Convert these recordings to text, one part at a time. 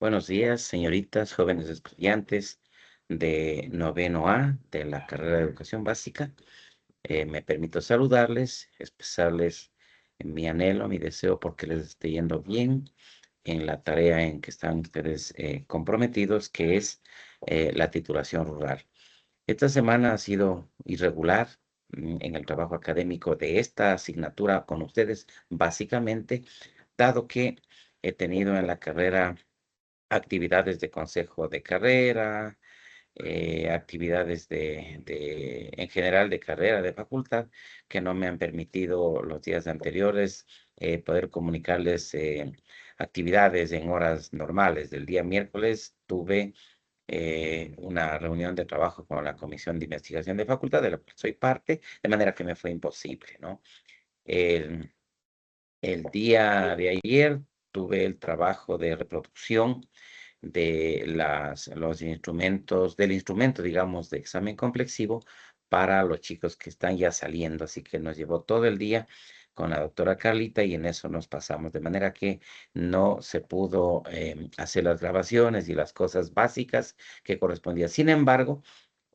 Buenos días, señoritas, jóvenes estudiantes de noveno A de la carrera de Educación Básica. Me permito saludarles, expresarles mi anhelo, mi deseo porque les esté yendo bien en la tarea en que están ustedes comprometidos, que es la titulación rural. Esta semana ha sido irregular en el trabajo académico de esta asignatura con ustedes, básicamente, dado que he tenido en la carrera actividades de consejo de carrera, actividades en general de carrera, de facultad, que no me han permitido los días anteriores poder comunicarles actividades en horas normales. Del día miércoles tuve una reunión de trabajo con la Comisión de Investigación de Facultad, de la cual soy parte, de manera que me fue imposible, ¿no? El, el día de ayer tuve el trabajo de reproducción de los instrumentos, del instrumento, digamos, de examen complexivo para los chicos que están ya saliendo. Así que nos llevó todo el día con la doctora Carlita y en eso nos pasamos, de manera que no se pudo hacer las grabaciones y las cosas básicas que correspondían. Sin embargo,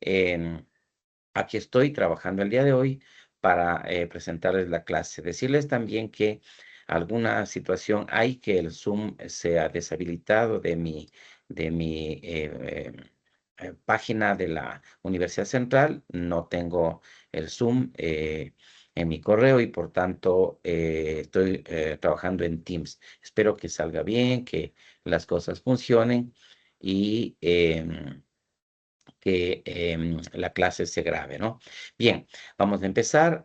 em, aquí estoy trabajando el día de hoy para presentarles la clase. Decirles también que alguna situación hay que el Zoom se ha deshabilitado de mi página de la Universidad Central. No tengo el Zoom en mi correo y por tanto estoy trabajando en Teams. Espero que salga bien, que las cosas funcionen y que la clase se grabe, ¿no? Bien, vamos a empezar.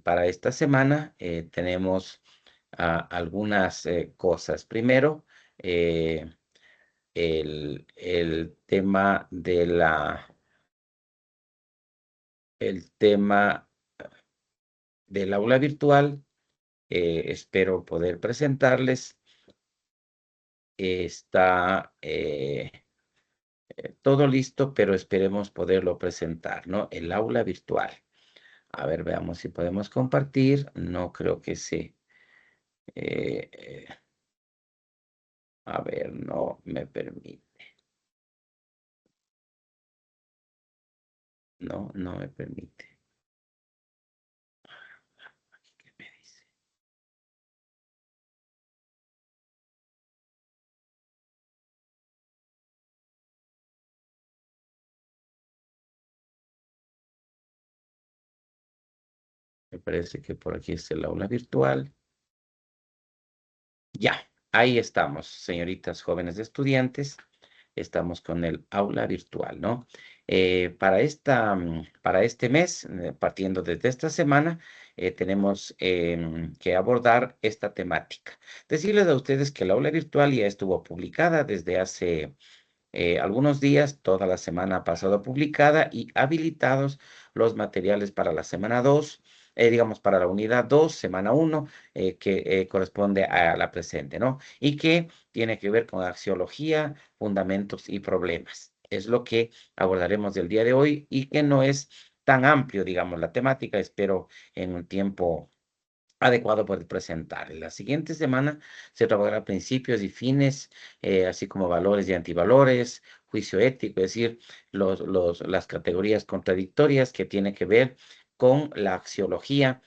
Para esta semana tenemos algunas cosas. Primero, eh, el tema el tema del aula virtual. Espero poder presentarles. Está todo listo, pero esperemos poderlo presentar, ¿no? El aula virtual. A ver, veamos si podemos compartir. No creo que sí. Eh, eh, a ver, no me permite. No, no me permite. ¿Qué me dice? Me parece que por aquí es el aula virtual. Ya, ahí estamos, señoritas jóvenes estudiantes. Estamos con el aula virtual, ¿no? Para este mes, partiendo desde esta semana, tenemos que abordar esta temática. Decirles a ustedes que el aula virtual ya estuvo publicada desde hace algunos días, toda la semana pasada publicada y habilitados los materiales para la semana 2, digamos para la unidad 2, semana 1, que corresponde a la presente, ¿no? Y que tiene que ver con axiología, fundamentos y problemas. Es lo que abordaremos del día de hoy y que no es tan amplio, digamos, la temática. Espero en un tiempo adecuado para presentar. En la siguiente semana se trabajará principios y fines, así como valores y antivalores, juicio ético, es decir, las categorías contradictorias que tienen que ver con la axiología,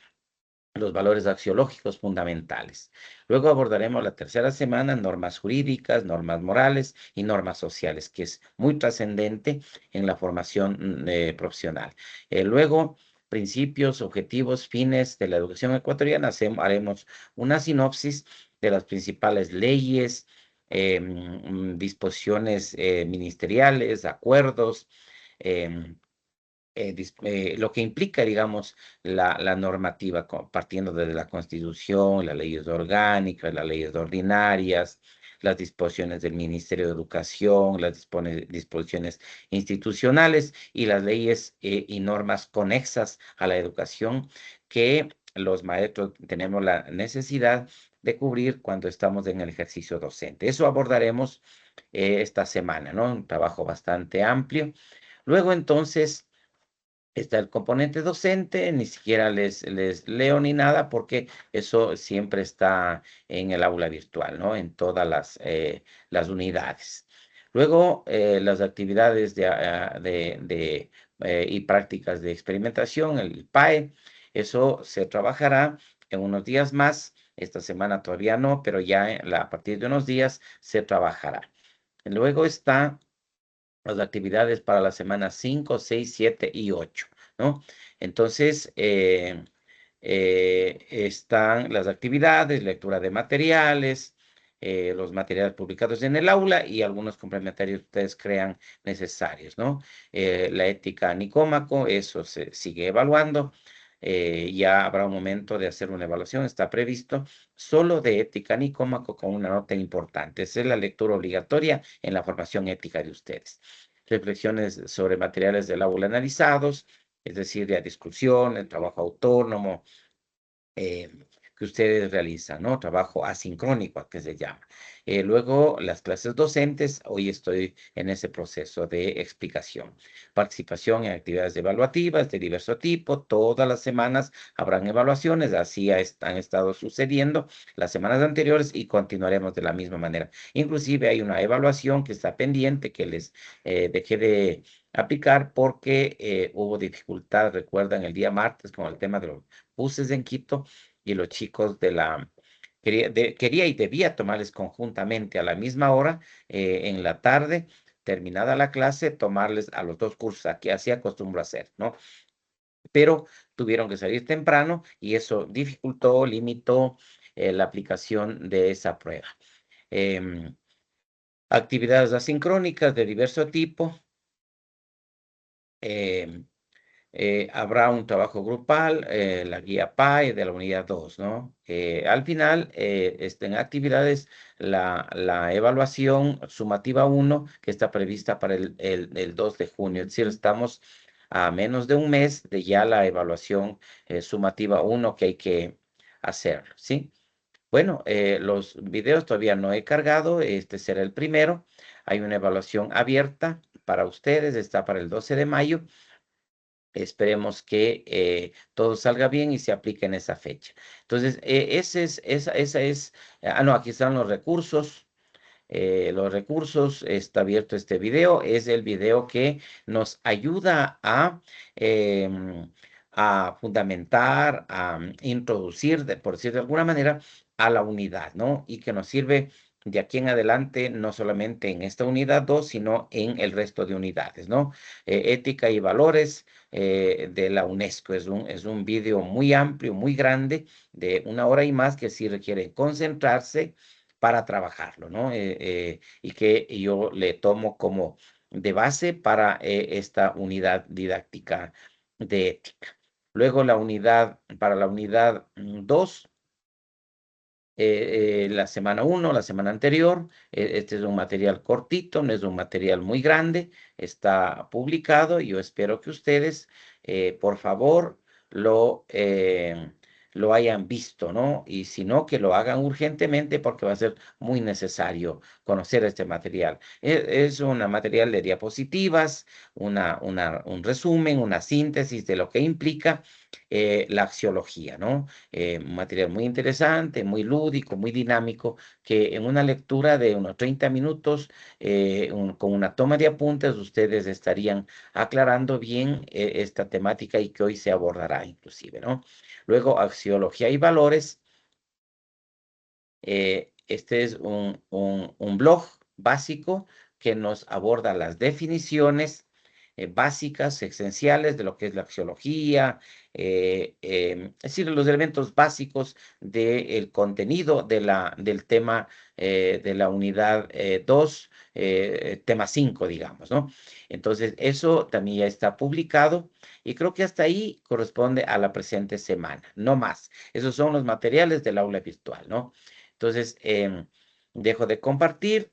los valores axiológicos fundamentales. Luego abordaremos la tercera semana normas jurídicas, normas morales y normas sociales, que es muy trascendente en la formación profesional. Luego, principios, objetivos, fines de la educación ecuatoriana. Haremos una sinopsis de las principales leyes, disposiciones ministeriales, acuerdos, em, lo que implica, digamos, la normativa, partiendo desde la Constitución, las leyes orgánicas, las leyes ordinarias, las disposiciones del Ministerio de Educación, las disposiciones institucionales y las leyes y normas conexas a la educación que los maestros tenemos la necesidad de cubrir cuando estamos en el ejercicio docente. Eso abordaremos esta semana, ¿no? Un trabajo bastante amplio. Luego, entonces, Está el componente docente, ni siquiera les leo ni nada porque eso siempre está en el aula virtual, ¿no? En todas las unidades. Luego, las actividades y prácticas de experimentación, el PAE, eso se trabajará en unos días más. Esta semana todavía no, pero ya a partir de unos días se trabajará. Luego está las actividades para las semanas 5, 6, 7 y 8, ¿no? Entonces, están las actividades, lectura de materiales, los materiales publicados en el aula y algunos complementarios que ustedes crean necesarios, ¿no? La ética Nicómaco, eso se sigue evaluando. Ya habrá un momento de hacer una evaluación, está previsto, solo de ética Nicómaco con una nota importante. Esa es la lectura obligatoria en la formación ética de ustedes. Reflexiones sobre materiales del aula analizados, es decir, de discusión, el trabajo autónomo, eh, que ustedes realizan, ¿no? Trabajo asincrónico, que se llama. Luego, las clases docentes, hoy estoy en ese proceso de explicación. Participación en actividades evaluativas de diverso tipo, todas las semanas habrán evaluaciones, así han estado sucediendo las semanas anteriores y continuaremos de la misma manera. Inclusive hay una evaluación que está pendiente, que les dejé de aplicar porque hubo dificultad, recuerdan, el día martes con el tema de los buses en Quito y los chicos quería y debía tomarles conjuntamente a la misma hora, en la tarde, terminada la clase, tomarles a los dos cursos, aquí así acostumbro a hacer, ¿no? Pero tuvieron que salir temprano y eso dificultó, limitó la aplicación de esa prueba. Actividades asincrónicas de diverso tipo. em, Habrá un trabajo grupal, la guía PAE de la unidad 2, ¿no? Al final, en actividades, la evaluación sumativa 1 que está prevista para el 2 de junio, es decir, estamos a menos de un mes de ya la evaluación sumativa 1 que hay que hacer, ¿sí? Bueno, los videos todavía no he cargado, este será el primero. Hay una evaluación abierta para ustedes, está para el 12 de mayo. Esperemos que todo salga bien y se aplique en esa fecha. Entonces, esa es, no, aquí están los recursos. Los recursos, está abierto este video, es el video que nos ayuda a fundamentar, a introducir, por decir de alguna manera, a la unidad, ¿no? Y que nos sirve de aquí en adelante, no solamente en esta unidad 2, sino en el resto de unidades, ¿no? Ética y valores de la UNESCO. Es un video muy amplio, muy grande, de 1 hora y más, que sí requiere concentrarse para trabajarlo, ¿no? Y que yo le tomo como de base para esta unidad didáctica de ética. Luego para la unidad 2, la semana 1, la semana anterior. Este es un material cortito, no es un material muy grande, está publicado y yo espero que ustedes, por favor, lo hayan visto, ¿no? Y si no, que lo hagan urgentemente porque va a ser muy necesario conocer este material. Es un material de diapositivas, un resumen, una síntesis de lo que implica la axiología, ¿no? Un material muy interesante, muy lúdico, muy dinámico, que en una lectura de unos 30 minutos, con una toma de apuntes, ustedes estarían aclarando bien esta temática y que hoy se abordará inclusive, ¿no? Luego, axiología y valores. Este es un blog básico que nos aborda las definiciones básicas, esenciales de lo que es la axiología, es decir, los elementos básicos del contenido del tema de la unidad 2, tema 5, digamos, ¿no? Entonces, eso también ya está publicado y creo que hasta ahí corresponde a la presente semana, no más. Esos son los materiales del aula virtual, ¿no? Entonces, dejo de compartir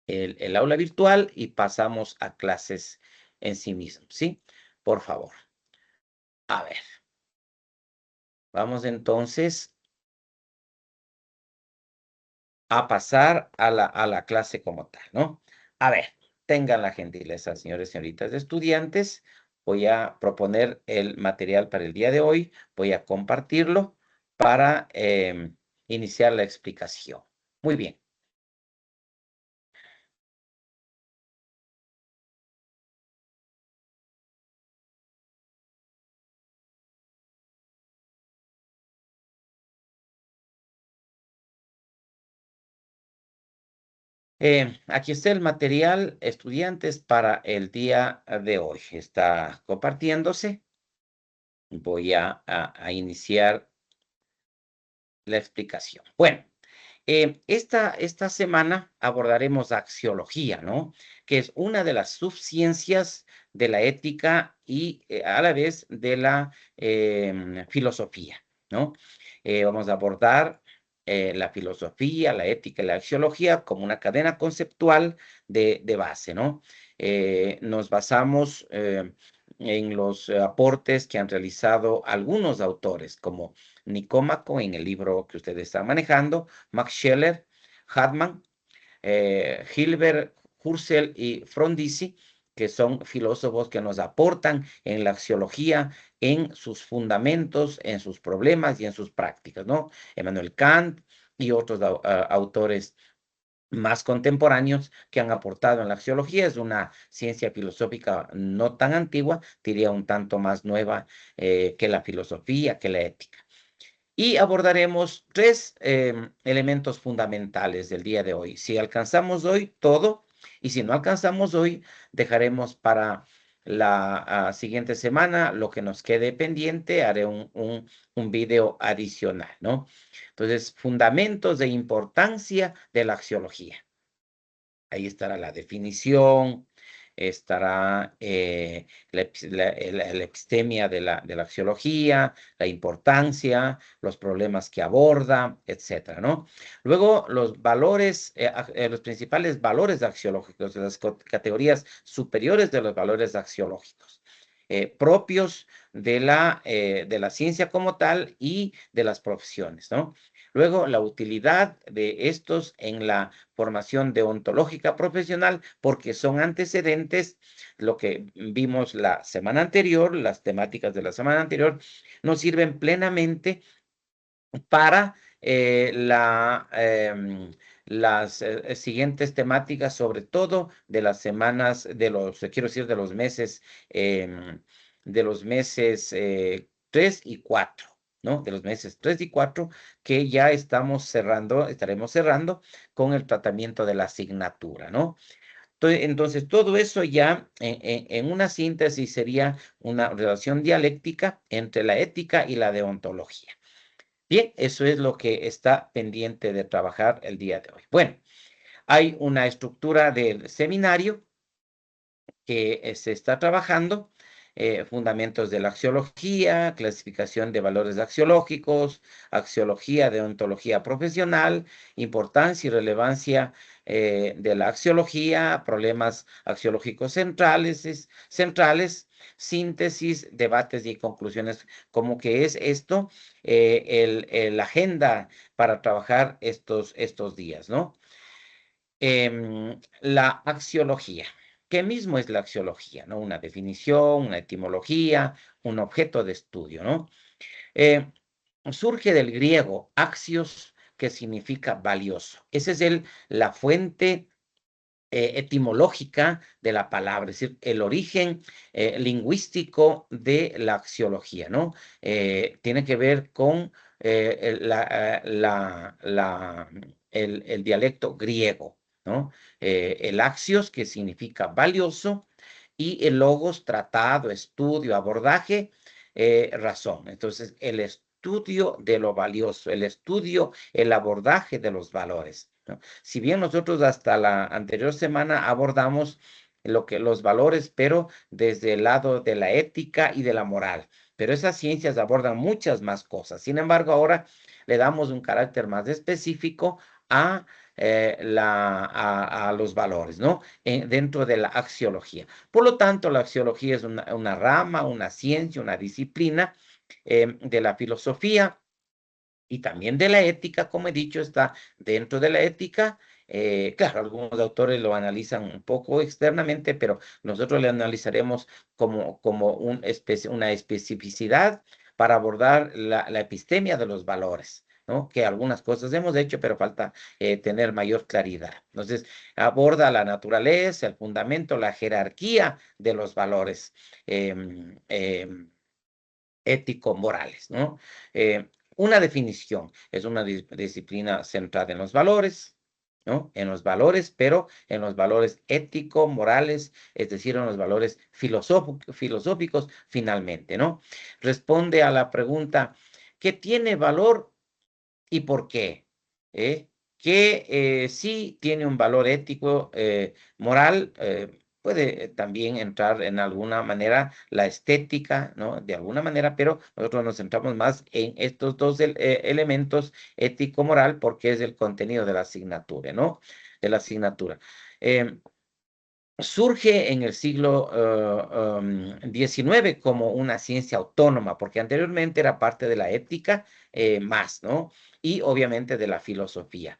el aula virtual y pasamos a clases en sí mismo, ¿sí? Por favor. A ver, vamos entonces a pasar a la clase como tal, ¿no? A ver, tengan la gentileza, señores y señoritas de estudiantes, voy a proponer el material para el día de hoy, voy a compartirlo para iniciar la explicación. Muy bien. Aquí está el material, estudiantes, para el día de hoy. Está compartiéndose. Voy a iniciar la explicación. Bueno, esta semana abordaremos axiología, ¿no? Que es una de las subciencias de la ética y a la vez de la filosofía, ¿no? Vamos a abordar la filosofía, la ética y la axiología como una cadena conceptual de base, ¿no? Nos basamos en los aportes que han realizado algunos autores, como Nicómaco en el libro que ustedes están manejando, Max Scheler, Hartmann, Hilbert, Husserl y Frondizi, que son filósofos que nos aportan en la axiología, en sus fundamentos, en sus problemas y en sus prácticas, ¿no? Emmanuel Kant y otros autores más contemporáneos que han aportado en la axiología. Es una ciencia filosófica no tan antigua, diría un tanto más nueva que la filosofía, que la ética. Y abordaremos tres elementos fundamentales del día de hoy. Si alcanzamos hoy todo, y si no alcanzamos hoy, dejaremos para la siguiente semana lo que nos quede pendiente. Haré un video adicional, ¿no? Entonces, fundamentos de importancia de la axiología. Ahí estará la definición, estará la epistemia de la axiología, la importancia, los problemas que aborda, etcétera, ¿no? Luego, los valores, los principales valores axiológicos, las categorías superiores de los valores axiológicos, propios de la ciencia como tal y de las profesiones, ¿no? Luego, la utilidad de estos en la formación deontológica profesional, porque son antecedentes, lo que vimos la semana anterior, las temáticas de la semana anterior, nos sirven plenamente para las siguientes temáticas, sobre todo de las semanas, quiero decir, de los meses 3 y 4. ¿No? De los meses 3 y 4, que ya estaremos cerrando con el tratamiento de la asignatura, ¿no? Entonces, todo eso ya en una síntesis sería una relación dialéctica entre la ética y la deontología. Bien, eso es lo que está pendiente de trabajar el día de hoy. Bueno, hay una estructura del seminario que se está trabajando, fundamentos de la axiología, clasificación de valores axiológicos, axiología de ontología profesional, importancia y relevancia de la axiología, problemas axiológicos centrales, síntesis, debates y conclusiones, como que es esto, la agenda para trabajar estos días, ¿no? La axiología. ¿Qué mismo es la axiología? ¿No? Una definición, una etimología, un objeto de estudio, ¿no? Surge del griego axios, que significa valioso. Esa es la fuente etimológica de la palabra, es decir, el origen lingüístico de la axiología, ¿no? Tiene que ver con el dialecto griego, ¿no? El axios, que significa valioso, y el logos, tratado, estudio, abordaje, razón. Entonces, el estudio de lo valioso, el estudio, el abordaje de los valores, ¿no? Si bien nosotros hasta la anterior semana abordamos los valores, pero desde el lado de la ética y de la moral, pero esas ciencias abordan muchas más cosas. Sin embargo, ahora le damos un carácter más específico a los valores, ¿no? Dentro de la axiología. Por lo tanto, la axiología es una rama, una ciencia, una disciplina de la filosofía y también de la ética. Como he dicho, está dentro de la ética Claro, algunos autores lo analizan un poco externamente, pero nosotros le analizaremos como una especificidad para abordar la epistemia de los valores, ¿no? Que algunas cosas hemos hecho, pero falta tener mayor claridad. Entonces, aborda la naturaleza, el fundamento, la jerarquía de los valores ético-morales, ¿no? Una definición es una disciplina centrada en los valores, ¿no? En los valores, pero en los valores ético-morales, es decir, en los valores filosóficos finalmente, ¿no? Responde a la pregunta, ¿qué tiene valor y por qué? ¿Eh? Que sí tiene un valor ético, moral, puede también entrar en alguna manera la estética, ¿no? De alguna manera, pero nosotros nos centramos más en estos dos elementos ético-moral porque es el contenido de la asignatura, ¿no? De la asignatura. Surge en el siglo XIX como una ciencia autónoma, porque anteriormente era parte de la ética más, ¿no? Y obviamente de la filosofía.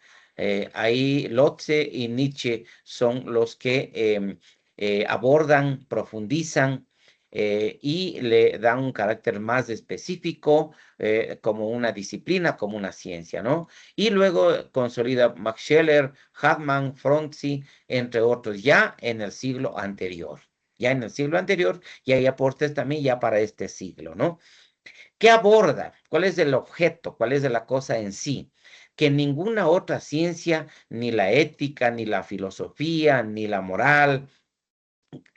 Ahí Lotze y Nietzsche son los que abordan, profundizan y le dan un carácter más específico como una disciplina, como una ciencia, ¿no? Y luego consolida Max Scheler, Hartmann, Fronzi, entre otros, ya en el siglo anterior. Ya en el siglo anterior y hay aportes también ya para este siglo, ¿no? ¿Qué aborda? ¿Cuál es el objeto? ¿Cuál es la cosa en sí? Que ninguna otra ciencia, ni la ética, ni la filosofía, ni la moral,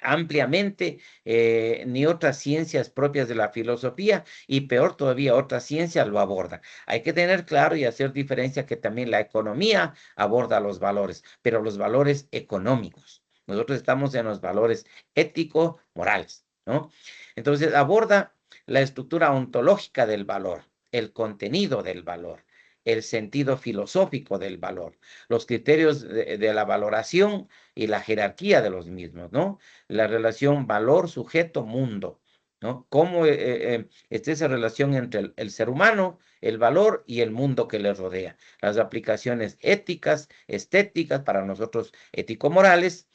ampliamente, ni otras ciencias propias de la filosofía y peor todavía otras ciencias lo abordan. Hay que tener claro y hacer diferencia que también la economía aborda los valores, pero los valores económicos. Nosotros estamos en los valores éticos, morales, ¿no? Entonces aborda la estructura ontológica del valor, el contenido del valor, el sentido filosófico del valor, los criterios de la valoración y la jerarquía de los mismos, ¿no? La relación valor, sujeto, mundo, ¿no? Cómo está esa relación entre el ser humano, el valor y el mundo que le rodea. Las aplicaciones éticas, estéticas, para nosotros ético-morales,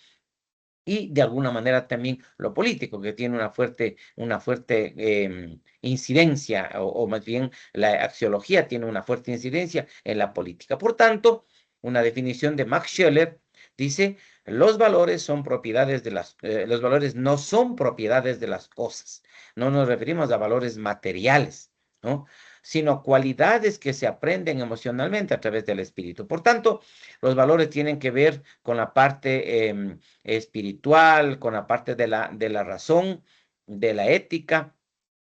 y de alguna manera también lo político, que tiene una fuerte incidencia, o más bien la axiología tiene una fuerte incidencia en la política. Por tanto, una definición de Max Scheler dice, los valores son propiedades los valores no son propiedades de las cosas. No nos referimos a valores materiales, ¿no? Sino cualidades que se aprenden emocionalmente a través del espíritu. Por tanto, los valores tienen que ver con la parte espiritual, con la parte de la razón, de la ética,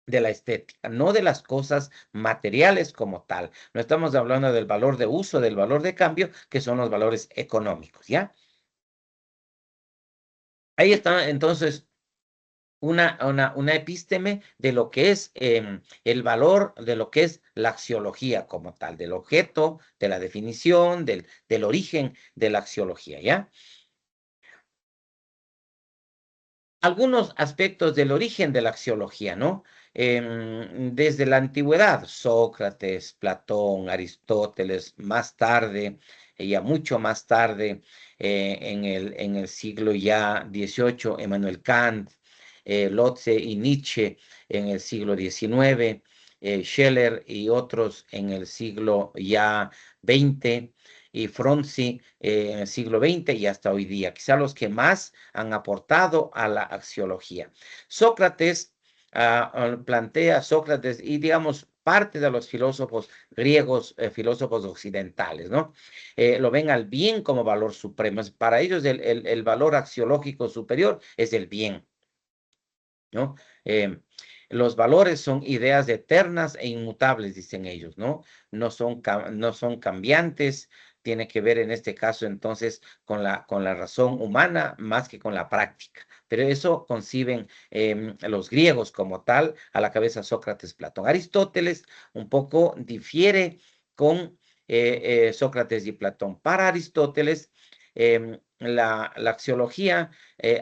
de la estética, no de las cosas materiales como tal. No estamos hablando del valor de uso, del valor de cambio, que son los valores económicos, ¿ya? Ahí está entonces una epísteme de lo que es el valor, de lo que es la axiología como tal, del objeto, de la definición, del origen de la axiología, ¿ya? Algunos aspectos del origen de la axiología, ¿no? Desde la antigüedad, Sócrates, Platón, Aristóteles, más tarde, ya mucho más tarde, en el siglo ya XVIII, Emmanuel Kant, Lotze y Nietzsche en el siglo XIX, Scheler y otros en el siglo ya XX, y Fronzi en el siglo XX y hasta hoy día, quizá los que más han aportado a la axiología. Sócrates plantea Sócrates y digamos parte de los filósofos griegos, filósofos occidentales, ¿no? Lo ven al bien como valor supremo. Para ellos el valor axiológico superior es el bien, ¿no? Los valores son ideas eternas e inmutables, dicen ellos, ¿no? No son cambiantes, tiene que ver en este caso entonces con la razón humana más que con la práctica. Pero eso conciben los griegos como tal, a la cabeza Sócrates, Platón. Aristóteles un poco difiere con Sócrates y Platón. Para Aristóteles, la axiología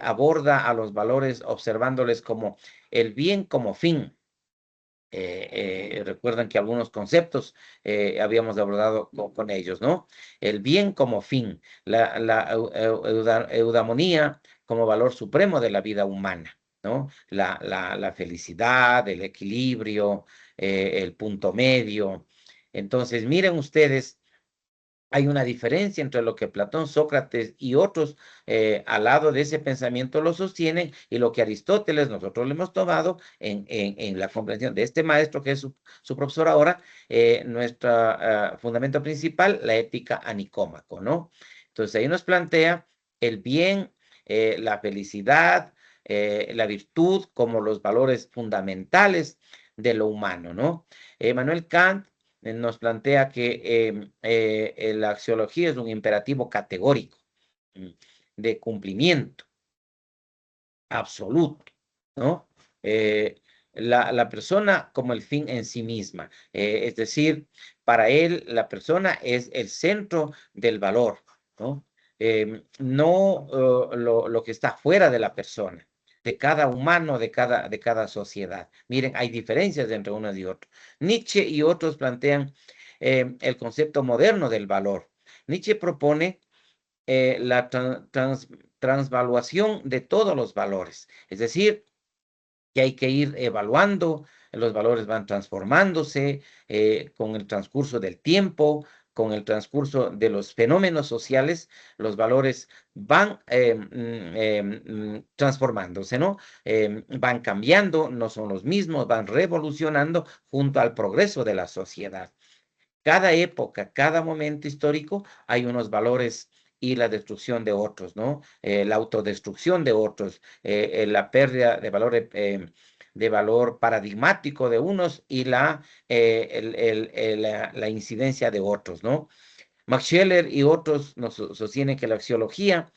aborda a los valores observándoles como el bien como fin, Recuerdan que algunos conceptos habíamos abordado con ellos, ¿no? El bien como fin, la eudamonía como valor supremo de la vida humana, ¿no? La felicidad, el equilibrio, el punto medio. Entonces, miren ustedes, hay una diferencia entre lo que Platón, Sócrates y otros al lado de ese pensamiento lo sostienen y lo que Aristóteles nosotros le hemos tomado en la comprensión de este maestro que es su profesor ahora, nuestro fundamento principal, la ética a Nicómaco, ¿no? Entonces ahí nos plantea el bien, la felicidad, la virtud como los valores fundamentales de lo humano, ¿no? Manuel Kant nos plantea que la axiología es un imperativo categórico mm, de cumplimiento absoluto, ¿no? Eh, la persona como el fin en sí misma, es decir, para él la persona es el centro del valor, ¿no? No lo que está fuera de la persona, de cada humano, de cada sociedad. Miren, hay diferencias entre unos y otros. Nietzsche y otros plantean el concepto moderno del valor. Nietzsche propone la transvaluación de todos los valores, es decir, que hay que ir evaluando, los valores van transformándose con el transcurso del tiempo, con el transcurso de los fenómenos sociales, los valores van transformándose, ¿no? Van cambiando, no son los mismos, van revolucionando junto al progreso de la sociedad. Cada época, cada momento histórico, hay unos valores y la destrucción de otros, ¿no? La autodestrucción de otros, la pérdida de valor paradigmático de unos y la incidencia de otros, ¿no? Max Scheler y otros nos sostienen que la axiología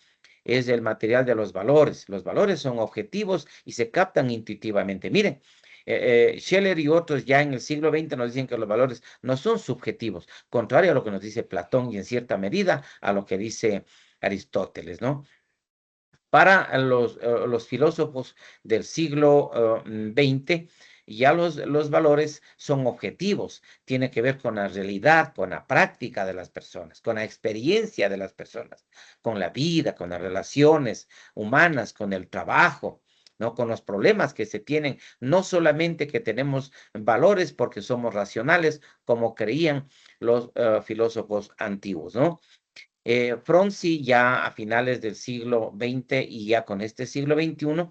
es el material de los valores. Los valores son objetivos y se captan intuitivamente. Miren, Scheler y otros ya en el siglo XX nos dicen que los valores no son subjetivos, contrario a lo que nos dice Platón y en cierta medida a lo que dice Aristóteles, ¿no? Para los filósofos del siglo XX, ya los valores son objetivos, tiene que ver con la realidad, con la práctica de las personas, con la experiencia de las personas, con la vida, con las relaciones humanas, con el trabajo, ¿no? Con los problemas que se tienen, no solamente que tenemos valores porque somos racionales, como creían los filósofos antiguos, ¿no? Fronsi ya a finales del siglo XX y ya con este siglo XXI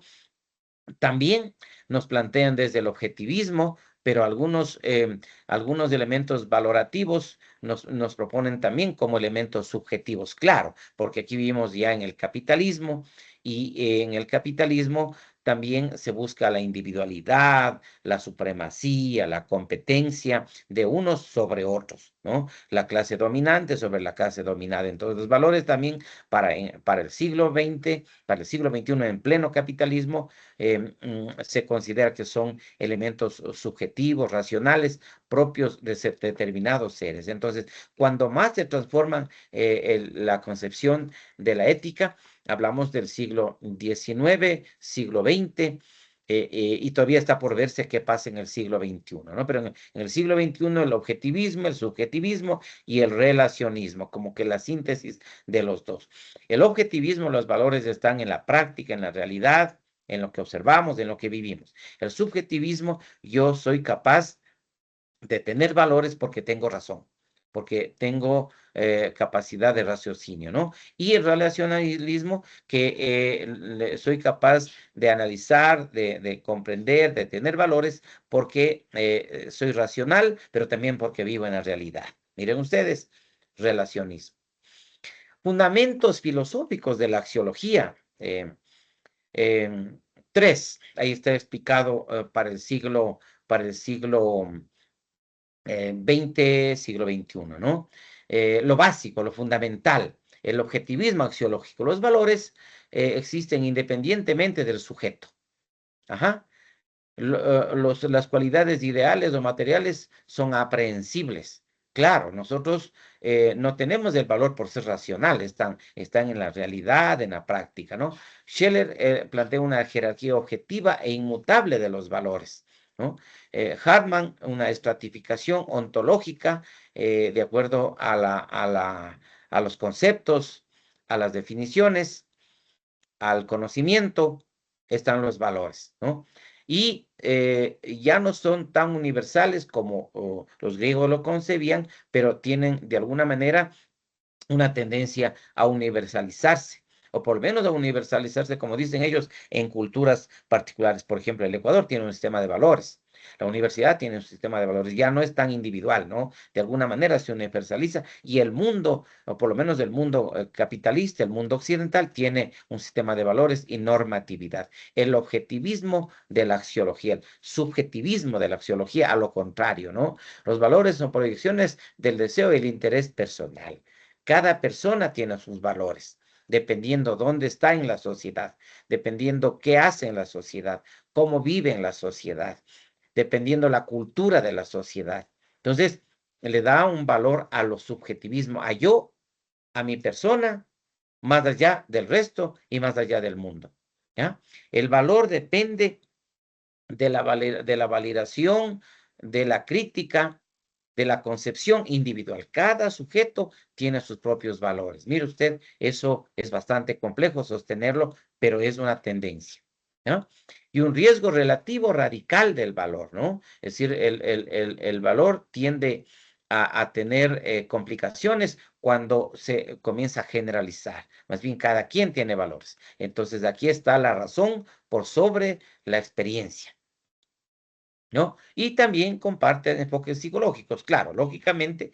también nos plantean desde el objetivismo, pero algunos elementos valorativos nos proponen también como elementos subjetivos, claro, porque aquí vivimos ya en el capitalismo y en el capitalismo también se busca la individualidad, la supremacía, la competencia de unos sobre otros, ¿no? La clase dominante sobre la clase dominada. Entonces, los valores también para el siglo XX, para el siglo XXI en pleno capitalismo, se considera que son elementos subjetivos, racionales, propios de determinados seres. Entonces, cuando más se transforman la concepción de la ética, hablamos del siglo XIX, siglo XX, y todavía está por verse qué pasa en el siglo XXI, ¿no? Pero en el siglo XXI el objetivismo, el subjetivismo y el relacionismo, como que la síntesis de los dos. El objetivismo, los valores están en la práctica, en la realidad, en lo que observamos, en lo que vivimos. El subjetivismo, yo soy capaz de tener valores porque tengo razón, porque tengo capacidad de raciocinio, ¿no? Y el relacionalismo, que soy capaz de analizar, de comprender, de tener valores, porque soy racional, pero también porque vivo en la realidad. Miren ustedes, relacionismo. Fundamentos filosóficos de la axiología. Tres, ahí está explicado para el siglo XX, siglo XXI, ¿no? Lo básico, lo fundamental, el objetivismo axiológico. Los valores existen independientemente del sujeto. Ajá. Las cualidades ideales o materiales son aprehensibles. Claro, nosotros no tenemos el valor por ser racional, están en la realidad, en la práctica, ¿no? Scheler plantea una jerarquía objetiva e inmutable de los valores. ¿no? Hartman, una estratificación ontológica de acuerdo a los conceptos, a las definiciones, al conocimiento, están los valores, ¿no? Y ya no son tan universales como los griegos lo concebían, pero tienen de alguna manera una tendencia a universalizarse, o por lo menos a universalizarse, como dicen ellos, en culturas particulares. Por ejemplo, el Ecuador tiene un sistema de valores. La universidad tiene un sistema de valores, ya no es tan individual, ¿no? De alguna manera se universaliza y el mundo, o por lo menos el mundo capitalista, el mundo occidental, tiene un sistema de valores y normatividad. El objetivismo de la axiología, el subjetivismo de la axiología, a lo contrario, ¿no? Los valores son proyecciones del deseo y el interés personal. Cada persona tiene sus valores, dependiendo dónde está en la sociedad, dependiendo qué hace en la sociedad, cómo vive en la sociedad, dependiendo la cultura de la sociedad. Entonces, le da un valor a lo subjetivismo, a yo, a mi persona, más allá del resto y más allá del mundo. ¿Ya? El valor depende de la validación, de la crítica, de la concepción individual. Cada sujeto tiene sus propios valores. Mire usted, eso es bastante complejo sostenerlo, pero es una tendencia, ¿no? Y un riesgo relativo radical del valor, ¿no? Es decir, el valor tiende a tener complicaciones cuando se comienza a generalizar. Más bien, cada quien tiene valores. Entonces, aquí está la razón por sobre la experiencia, ¿no? Y también comparte enfoques psicológicos, claro, lógicamente,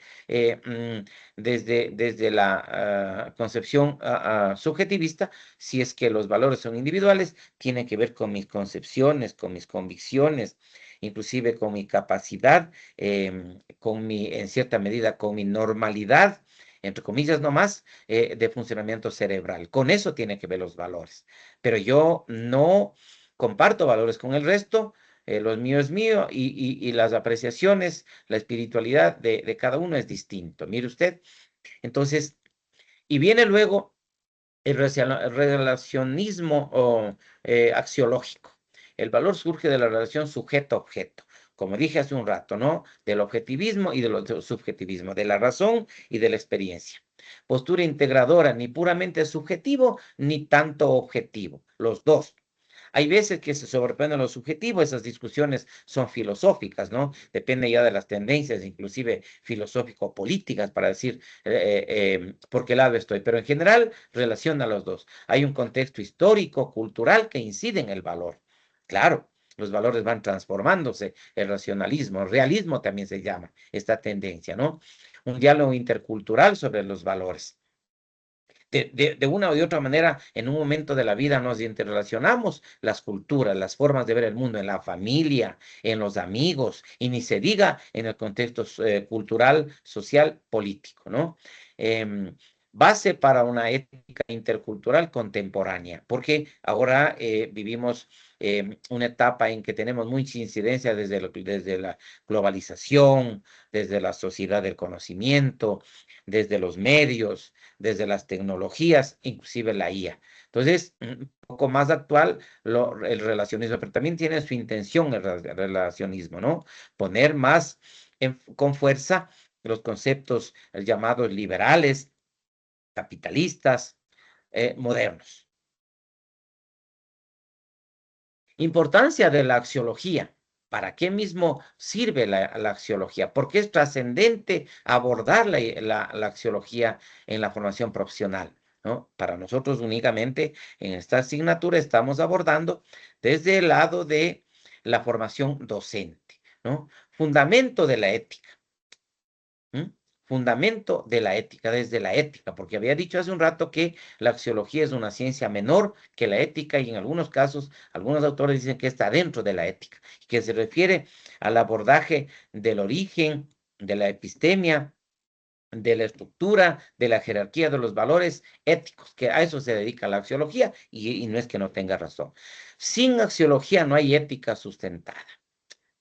desde la concepción subjetivista, si es que los valores son individuales, tiene que ver con mis concepciones, con mis convicciones, inclusive con mi capacidad, en cierta medida, con mi normalidad, entre comillas nomás, de funcionamiento cerebral. Con eso tiene que ver los valores. Pero yo no comparto valores con el resto, los míos es mío y las apreciaciones, la espiritualidad de cada uno es distinto. Mire usted, entonces, y viene luego el relacionismo axiológico. El valor surge de la relación sujeto-objeto, como dije hace un rato, ¿no? Del objetivismo y del subjetivismo, de la razón y de la experiencia. Postura integradora, ni puramente subjetivo, ni tanto objetivo, los dos. Hay veces que se sobrepone lo subjetivo, esas discusiones son filosóficas, ¿no? Depende ya de las tendencias, inclusive filosófico-políticas, para decir por qué lado estoy, pero en general relaciona a los dos. Hay un contexto histórico, cultural que incide en el valor. Claro, los valores van transformándose, el racionalismo, el realismo también se llama esta tendencia, ¿no? Un diálogo intercultural sobre los valores. De una o de otra manera, en un momento de la vida nos interrelacionamos las culturas, las formas de ver el mundo en la familia, en los amigos, y ni se diga en el contexto cultural, social, político, ¿no? Base para una ética intercultural contemporánea, porque ahora vivimos una etapa en que tenemos mucha incidencia desde la globalización, desde la sociedad del conocimiento, desde los medios, desde las tecnologías, inclusive la IA. Entonces, un poco más actual el relacionismo, pero también tiene su intención el relacionismo, ¿no? Poner más con fuerza los conceptos llamados liberales, capitalistas, modernos. Importancia de la axiología. ¿Para qué mismo sirve la axiología? ¿Por qué es trascendente abordar la axiología en la formación profesional? ¿No? Para nosotros únicamente en esta asignatura estamos abordando desde el lado de la formación docente, ¿no? Fundamento de la ética. ¿Mm? Fundamento de la ética, desde la ética, porque había dicho hace un rato que la axiología es una ciencia menor que la ética y en algunos casos, algunos autores dicen que está dentro de la ética, que se refiere al abordaje del origen, de la epistemia, de la estructura, de la jerarquía de los valores éticos, que a eso se dedica la axiología y no es que no tenga razón. Sin axiología no hay ética sustentada.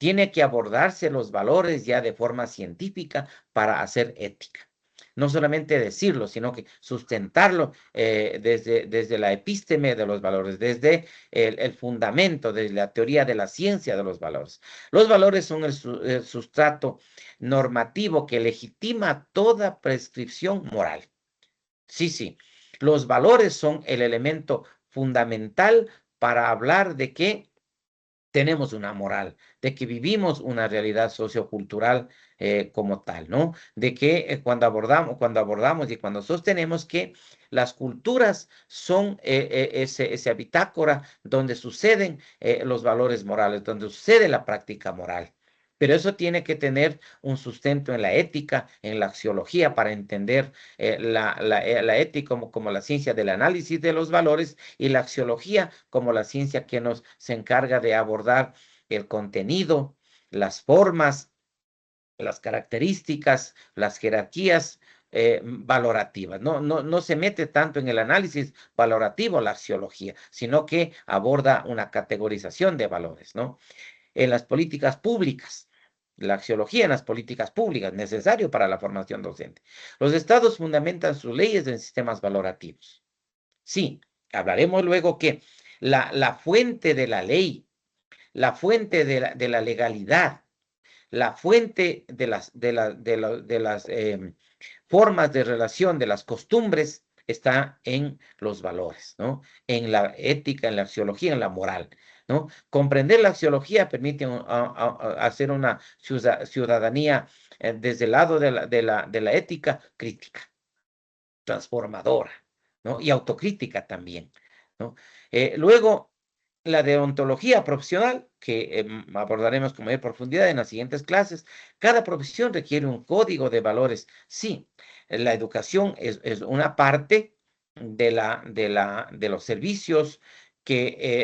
Tiene que abordarse los valores ya de forma científica para hacer ética. no solamente decirlo, sino que sustentarlo desde la epísteme de los valores, desde el fundamento, desde la teoría de la ciencia de los valores. Los valores son el sustrato normativo que legitima toda prescripción moral. Sí, sí. Los valores son el elemento fundamental para hablar de que tenemos una moral, de que vivimos una realidad sociocultural como tal, ¿no? De que cuando abordamos y cuando sostenemos que las culturas son ese habitácora donde suceden los valores morales, donde sucede la práctica moral. Pero eso tiene que tener un sustento en la ética, en la axiología, para entender la ética como la ciencia del análisis de los valores y la axiología como la ciencia que se encarga de abordar el contenido, las formas, las características, las jerarquías valorativas. No se mete tanto en el análisis valorativo la axiología, sino que aborda una categorización de valores, ¿no? En las políticas públicas, la axiología en las políticas públicas, necesario para la formación docente. Los estados fundamentan sus leyes en sistemas valorativos. Sí, hablaremos luego que la fuente de la ley, la fuente de la legalidad, la fuente de las formas de relación, de las costumbres, está en los valores, ¿no? En la ética, en la axiología, en la moral, ¿no? Comprender la axiología permite hacer una ciudadanía desde el lado de la ética crítica, transformadora, ¿no? Y autocrítica también, ¿no? Luego, la deontología profesional, que abordaremos con mayor profundidad en las siguientes clases. Cada profesión requiere un código de valores. Sí, la educación es una parte de los servicios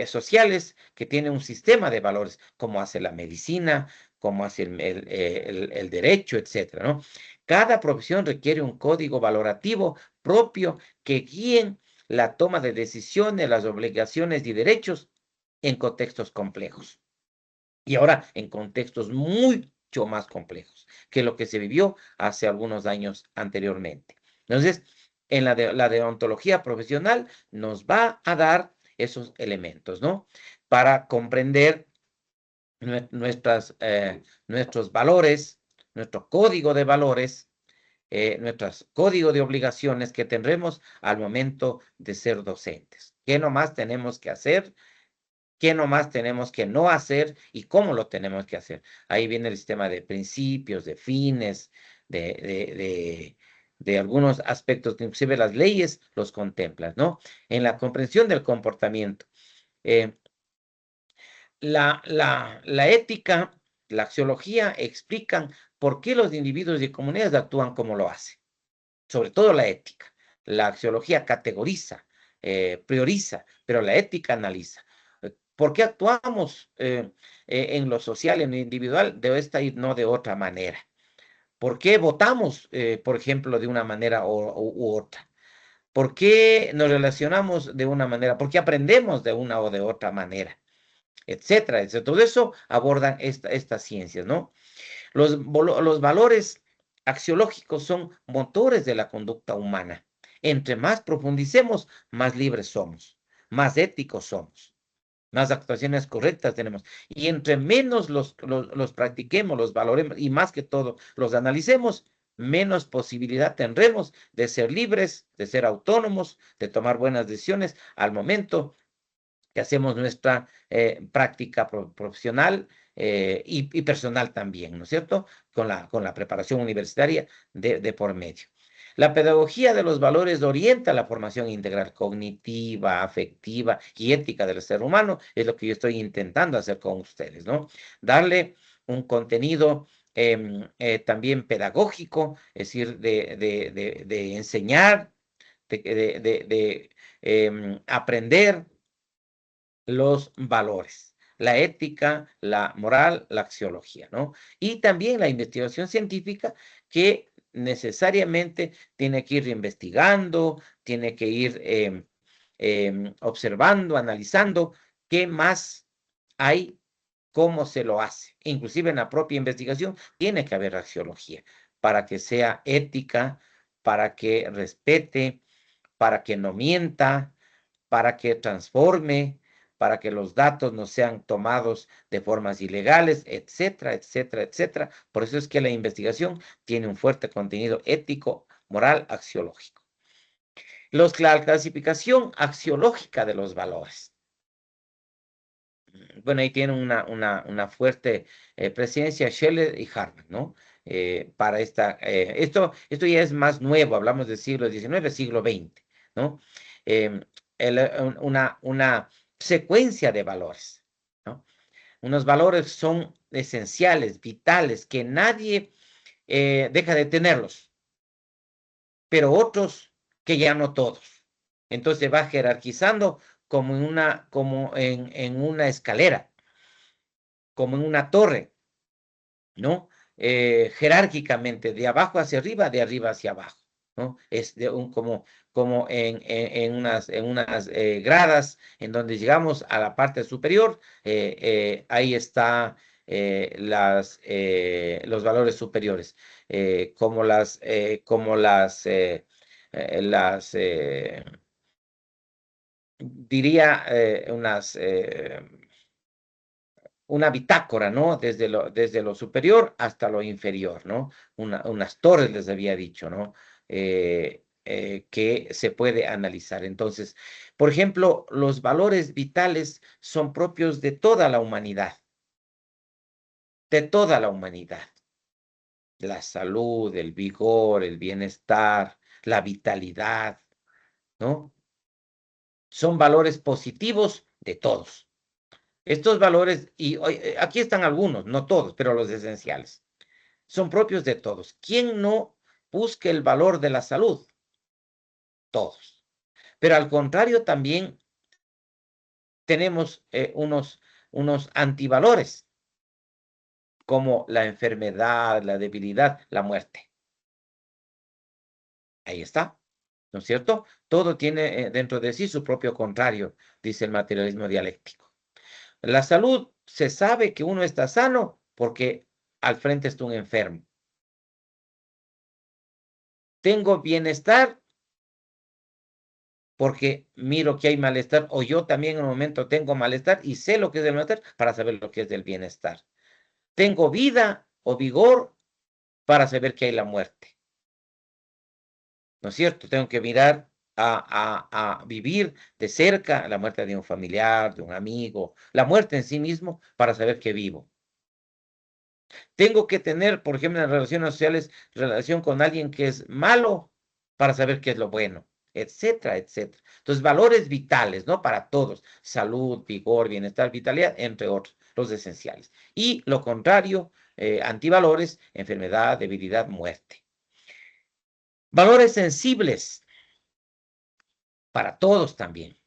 sociales que tiene un sistema de valores, como hace la medicina, como hace el derecho, etcétera, ¿no? Cada profesión requiere un código valorativo propio que guíen la toma de decisiones, las obligaciones y derechos en contextos complejos. Y ahora en contextos mucho más complejos que lo que se vivió hace algunos años anteriormente. Entonces, la deontología profesional nos va a dar esos elementos, ¿no? Para comprender nuestros valores, nuestro código de valores, nuestro código de obligaciones que tendremos al momento de ser docentes. ¿Qué nomás tenemos que hacer? ¿Qué nomás tenemos que no hacer y cómo lo tenemos que hacer? Ahí viene el sistema de principios, de fines, de algunos aspectos que inclusive las leyes los contemplan, ¿no? En la comprensión del comportamiento. La ética, la axiología explican por qué los individuos y comunidades actúan como lo hacen. Sobre todo la ética. La axiología categoriza, prioriza, pero la ética analiza. ¿Por qué actuamos en lo social, en lo individual, de esta y no de otra manera? ¿Por qué votamos, por ejemplo, de una manera u otra? ¿Por qué nos relacionamos de una manera? ¿Por qué aprendemos de una o de otra manera? Etcétera, etcétera. Todo eso abordan estas ciencias, ¿no? Los valores axiológicos son motores de la conducta humana. Entre más profundicemos, más libres somos, más éticos somos, más actuaciones correctas tenemos. Y entre menos los practiquemos, los valoremos y más que todo los analicemos, menos posibilidad tendremos de ser libres, de ser autónomos, de tomar buenas decisiones al momento que hacemos nuestra práctica profesional y personal también, ¿no es cierto? Con la preparación universitaria de por medio. La pedagogía de los valores orienta la formación integral cognitiva, afectiva y ética del ser humano, es lo que yo estoy intentando hacer con ustedes, ¿no? Darle un contenido también pedagógico, es decir, de enseñar, de aprender los valores, la ética, la moral, la axiología, ¿no? Y también la investigación científica que necesariamente tiene que ir investigando, tiene que ir observando, analizando qué más hay, cómo se lo hace. Inclusive en la propia investigación tiene que haber axiología para que sea ética, para que respete, para que no mienta, para que transforme, para que los datos no sean tomados de formas ilegales, etcétera, etcétera, etcétera. Por eso es que la investigación tiene un fuerte contenido ético, moral, axiológico. La clasificación axiológica de los valores. Bueno, ahí tienen una fuerte presencia Scheller y Harman, ¿no? Para esto ya es más nuevo, hablamos del siglo XIX, siglo XX, ¿no? Em, una secuencia de valores, ¿no? Unos valores son esenciales, vitales, que nadie deja de tenerlos, pero otros que ya no todos. Entonces va jerarquizando como en una escalera, como en una torre, ¿no? Jerárquicamente, de abajo hacia arriba, de arriba hacia abajo, ¿no? Es como en unas gradas, en donde llegamos a la parte superior, ahí está los valores superiores, diría, una bitácora, ¿no? Desde lo superior hasta lo inferior, ¿no? Unas torres, les había dicho, ¿no? Que se puede analizar. Entonces, por ejemplo, los valores vitales son propios de toda la humanidad, de toda la humanidad. La salud, el vigor, el bienestar, la vitalidad, ¿no? Son valores positivos de todos. Estos valores, y aquí están algunos, no todos, pero los esenciales, son propios de todos. ¿Quién no busca el valor de la salud? Todos. Pero al contrario, también tenemos unos antivalores, como la enfermedad, la debilidad, la muerte. Ahí está, ¿no es cierto? Todo tiene dentro de sí su propio contrario, dice el materialismo dialéctico. La salud, se sabe que uno está sano porque al frente está un enfermo. Tengo bienestar porque miro que hay malestar, o yo también en un momento tengo malestar y sé lo que es el malestar para saber lo que es del bienestar. Tengo vida o vigor para saber que hay la muerte. ¿No es cierto? Tengo que mirar a vivir de cerca la muerte de un familiar, de un amigo, la muerte en sí mismo para saber que vivo. Tengo que tener, por ejemplo, en las relaciones sociales, relación con alguien que es malo para saber qué es lo bueno, etcétera, etcétera. Entonces, valores vitales, ¿no? Para todos, salud, vigor, bienestar, vitalidad, entre otros, los esenciales. Y lo contrario, antivalores, enfermedad, debilidad, muerte. Valores sensibles para todos también,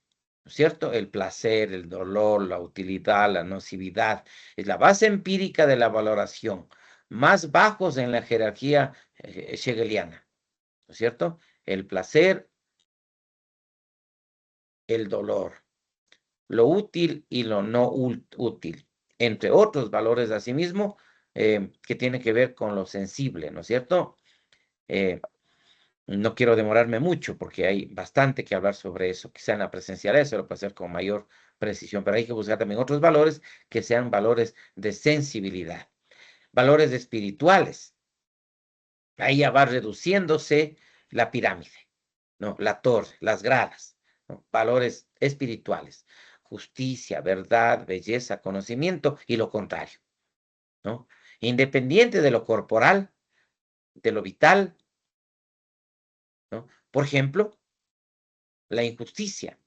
¿no es cierto? El placer, el dolor, la utilidad, la nocividad, es la base empírica de la valoración, más bajos en la jerarquía hegeliana, ¿no es cierto? El placer, el dolor, lo útil y lo no útil, entre otros valores asimismo, que tiene que ver con lo sensible, ¿no es cierto? No quiero demorarme mucho porque hay bastante que hablar sobre eso. Quizá en la presencialidad se lo puede hacer con mayor precisión, pero hay que buscar también otros valores que sean valores de sensibilidad, valores espirituales. Ahí ya va reduciéndose la pirámide, ¿no? La torre, las gradas, ¿no? Valores espirituales, justicia, verdad, belleza, conocimiento y lo contrario, ¿no? Independiente de lo corporal, de lo vital, ¿no? Por ejemplo, la injusticia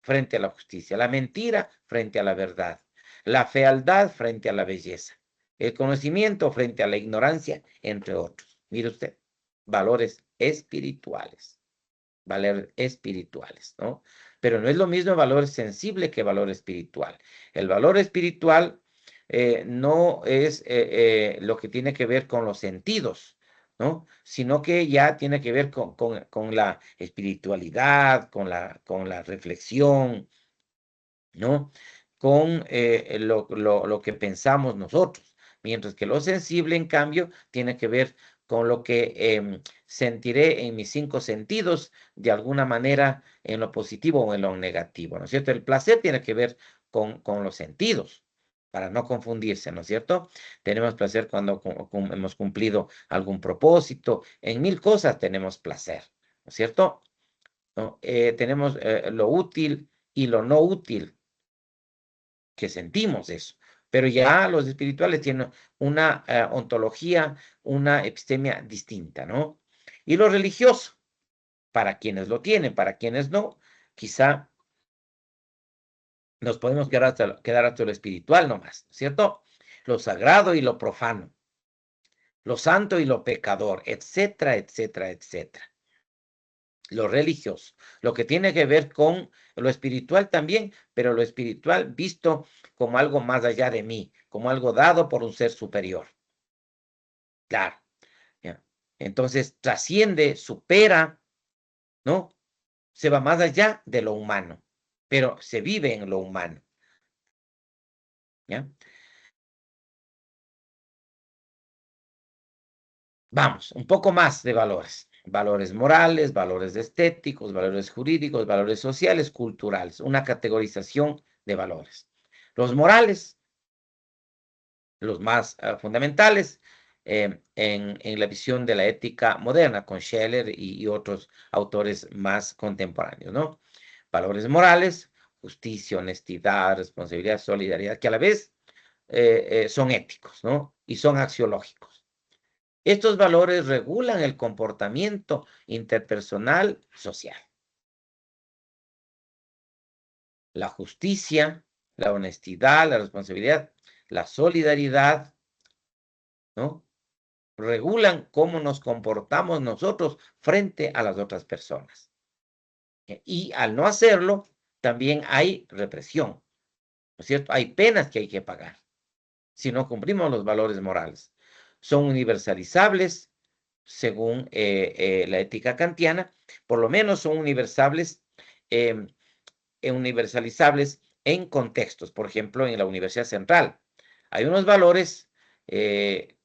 frente a la justicia, la mentira frente a la verdad, la fealdad frente a la belleza, el conocimiento frente a la ignorancia, entre otros. Mire usted, valores espirituales, ¿no? Pero no es lo mismo valor sensible que valor espiritual. El valor espiritual no es lo que tiene que ver con los sentidos, ¿no? Sino que ya tiene que ver con la espiritualidad, con la reflexión, ¿no? Con lo que pensamos nosotros. Mientras que lo sensible, en cambio, tiene que ver con lo que sentiré en mis 5 sentidos, de alguna manera, en lo positivo o en lo negativo, ¿no es cierto? El placer tiene que ver con los sentidos, para no confundirse, ¿no es cierto? Tenemos placer cuando hemos cumplido algún propósito, en 1000 cosas tenemos placer, ¿no es cierto? ¿No? Tenemos lo útil y lo no útil, que sentimos eso. Pero ya los espirituales tienen una ontología, una epistemia distinta, ¿no? Y lo religioso, para quienes lo tienen, para quienes no, quizá nos podemos quedar hasta lo espiritual nomás, ¿cierto? Lo sagrado y lo profano, lo santo y lo pecador, etcétera, etcétera, etcétera. Lo religioso, lo que tiene que ver con lo espiritual también, pero lo espiritual visto como algo más allá de mí, como algo dado por un ser superior. Claro, ¿ya? Entonces trasciende, supera, ¿no? Se va más allá de lo humano, pero se vive en lo humano, ¿ya? Vamos, un poco más de valores. Valores morales, valores estéticos, valores jurídicos, valores sociales, culturales. Una categorización de valores. Los morales, los más fundamentales, en la visión de la ética moderna, con Scheller y otros autores más contemporáneos, ¿no? Valores morales, justicia, honestidad, responsabilidad, solidaridad, que a la vez son éticos, ¿no? Y son axiológicos. Estos valores regulan el comportamiento interpersonal social. La justicia, la honestidad, la responsabilidad, la solidaridad, ¿no? Regulan cómo nos comportamos nosotros frente a las otras personas. Y al no hacerlo, también hay represión, ¿no es cierto? Hay penas que hay que pagar si no cumplimos los valores morales. Son universalizables según la ética kantiana, por lo menos son eh, universalizables en contextos. Por ejemplo, en la Universidad Central hay unos valores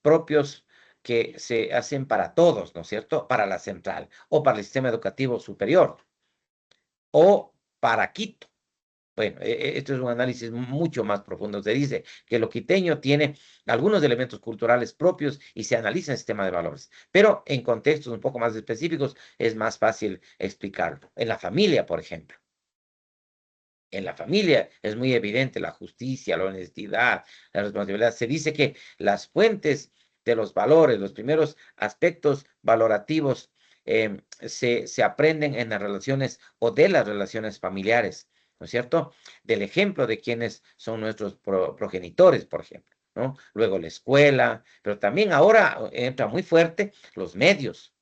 propios que se hacen para todos, ¿no es cierto? Para la central o para el sistema educativo superior o para Quito. Bueno, esto es un análisis mucho más profundo. Se dice que lo quiteño tiene algunos elementos culturales propios y se analiza el sistema de valores, pero en contextos un poco más específicos es más fácil explicarlo. En la familia, por ejemplo. En la familia es muy evidente la justicia, la honestidad, la responsabilidad. Se dice que las fuentes de los valores, los primeros aspectos valorativos, se aprenden en las relaciones o de las relaciones familiares, ¿no es cierto? Del ejemplo de quienes son nuestros progenitores, por ejemplo, ¿no? Luego la escuela, pero también ahora entra muy fuerte los medios.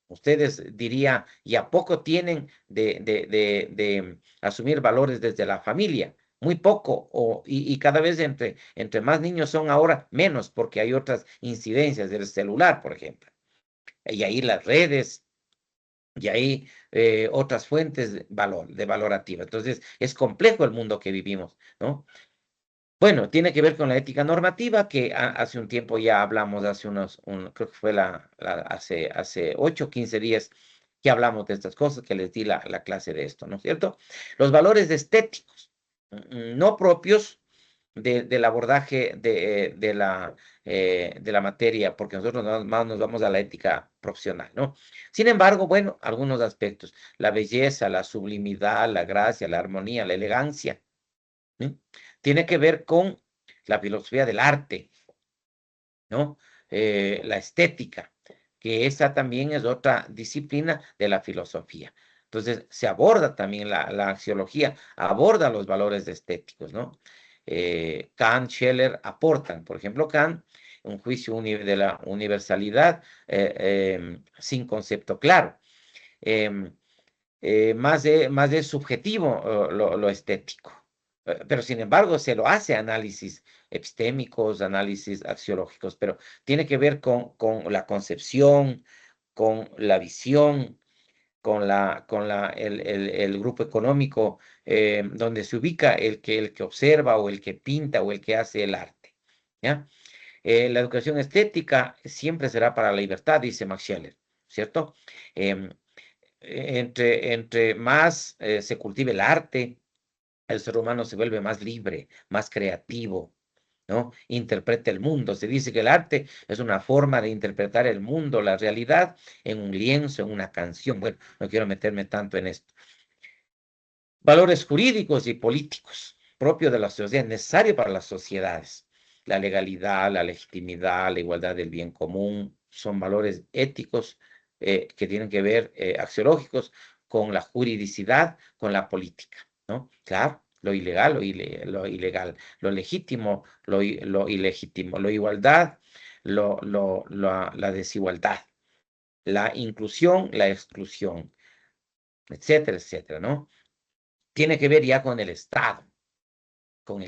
Ustedes diría, ¿y a poco tienen de asumir valores desde la familia? Muy poco, y cada vez entre más niños son ahora, menos, porque hay otras incidencias del celular, por ejemplo. Y ahí las redes, y ahí otras fuentes de valorativa. Entonces, es complejo el mundo que vivimos, ¿no? Bueno, tiene que ver con la ética normativa, que hace un tiempo ya hablamos, creo que fue hace 8 o 15 días que hablamos de estas cosas, que les di la clase de esto, ¿no es cierto? Los valores estéticos, no propios del abordaje de la materia, porque nosotros más nos vamos a la ética profesional, ¿no? Sin embargo, bueno, algunos aspectos, la belleza, la sublimidad, la gracia, la armonía, la elegancia, ¿sí? Tiene que ver con la filosofía del arte, ¿no? La estética, que esa también es otra disciplina de la filosofía. Entonces, se aborda también la axiología, aborda los valores estéticos, ¿no? Kant, Scheller aportan, por ejemplo, Kant, un juicio de la universalidad sin concepto claro. Em, más de subjetivo lo estético. Pero sin embargo, se lo hace análisis epistémicos, análisis axiológicos, pero tiene que ver con la concepción, con la visión, con el grupo económico donde se ubica el que observa o el que pinta o el que hace el arte. ¿Ya? La educación estética siempre será para la libertad, dice Max Scheler, ¿cierto? Em, entre más se cultive el arte, el ser humano se vuelve más libre, más creativo, ¿no? Interpreta el mundo. Se dice que el arte es una forma de interpretar el mundo, la realidad, en un lienzo, en una canción. Bueno, no quiero meterme tanto en esto. Valores jurídicos y políticos propios de la sociedad, necesarios para las sociedades. La legalidad, la legitimidad, la igualdad del bien común, son valores éticos que tienen que ver, axiológicos, con la juridicidad, con la política, ¿no? Claro, lo ilegal, lo ilegal, lo legítimo, lo ilegítimo, lo igualdad, la desigualdad, la inclusión, la exclusión, etcétera, etcétera, ¿no? Tiene que ver ya con el Estado, con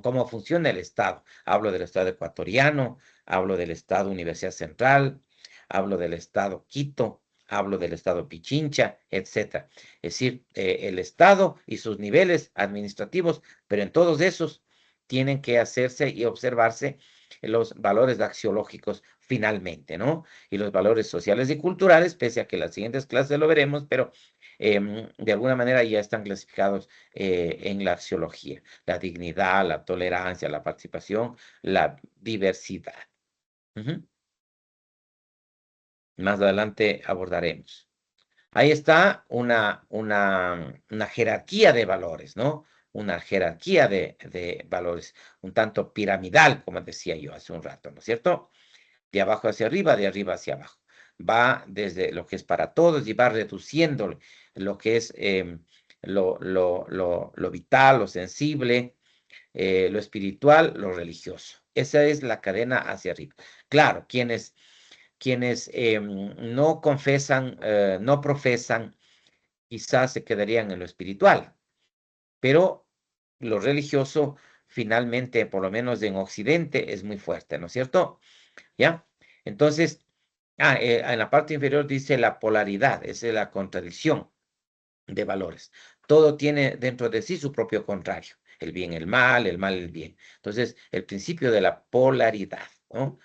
cómo funciona el Estado. Hablo del Estado ecuatoriano, hablo del Estado Universidad Central, hablo del Estado Quito, hablo del Estado Pichincha, etcétera. Es decir, el Estado y sus niveles administrativos, pero en todos esos tienen que hacerse y observarse los valores axiológicos finalmente, ¿no? Y los valores sociales y culturales, pese a que en las siguientes clases lo veremos, pero de alguna manera ya están clasificados en la axiología. La dignidad, la tolerancia, la participación, la diversidad. Ujú. Más adelante abordaremos. Ahí está una jerarquía de valores, ¿no? Una jerarquía de valores, un tanto piramidal, como decía yo hace un rato, ¿no es cierto? De abajo hacia arriba, de arriba hacia abajo. Va desde lo que es para todos y va reduciendo lo que es lo vital, lo sensible, lo espiritual, lo religioso. Esa es la cadena hacia arriba. Claro, quienes no confesan, no profesan, quizás se quedarían en lo espiritual, pero lo religioso finalmente, por lo menos en Occidente, es muy fuerte, ¿no es cierto? ¿Ya? Entonces, en la parte inferior dice la polaridad, esa es la contradicción de valores. Todo tiene dentro de sí su propio contrario, el mal, el bien. Entonces, el principio de la polaridad, ¿no?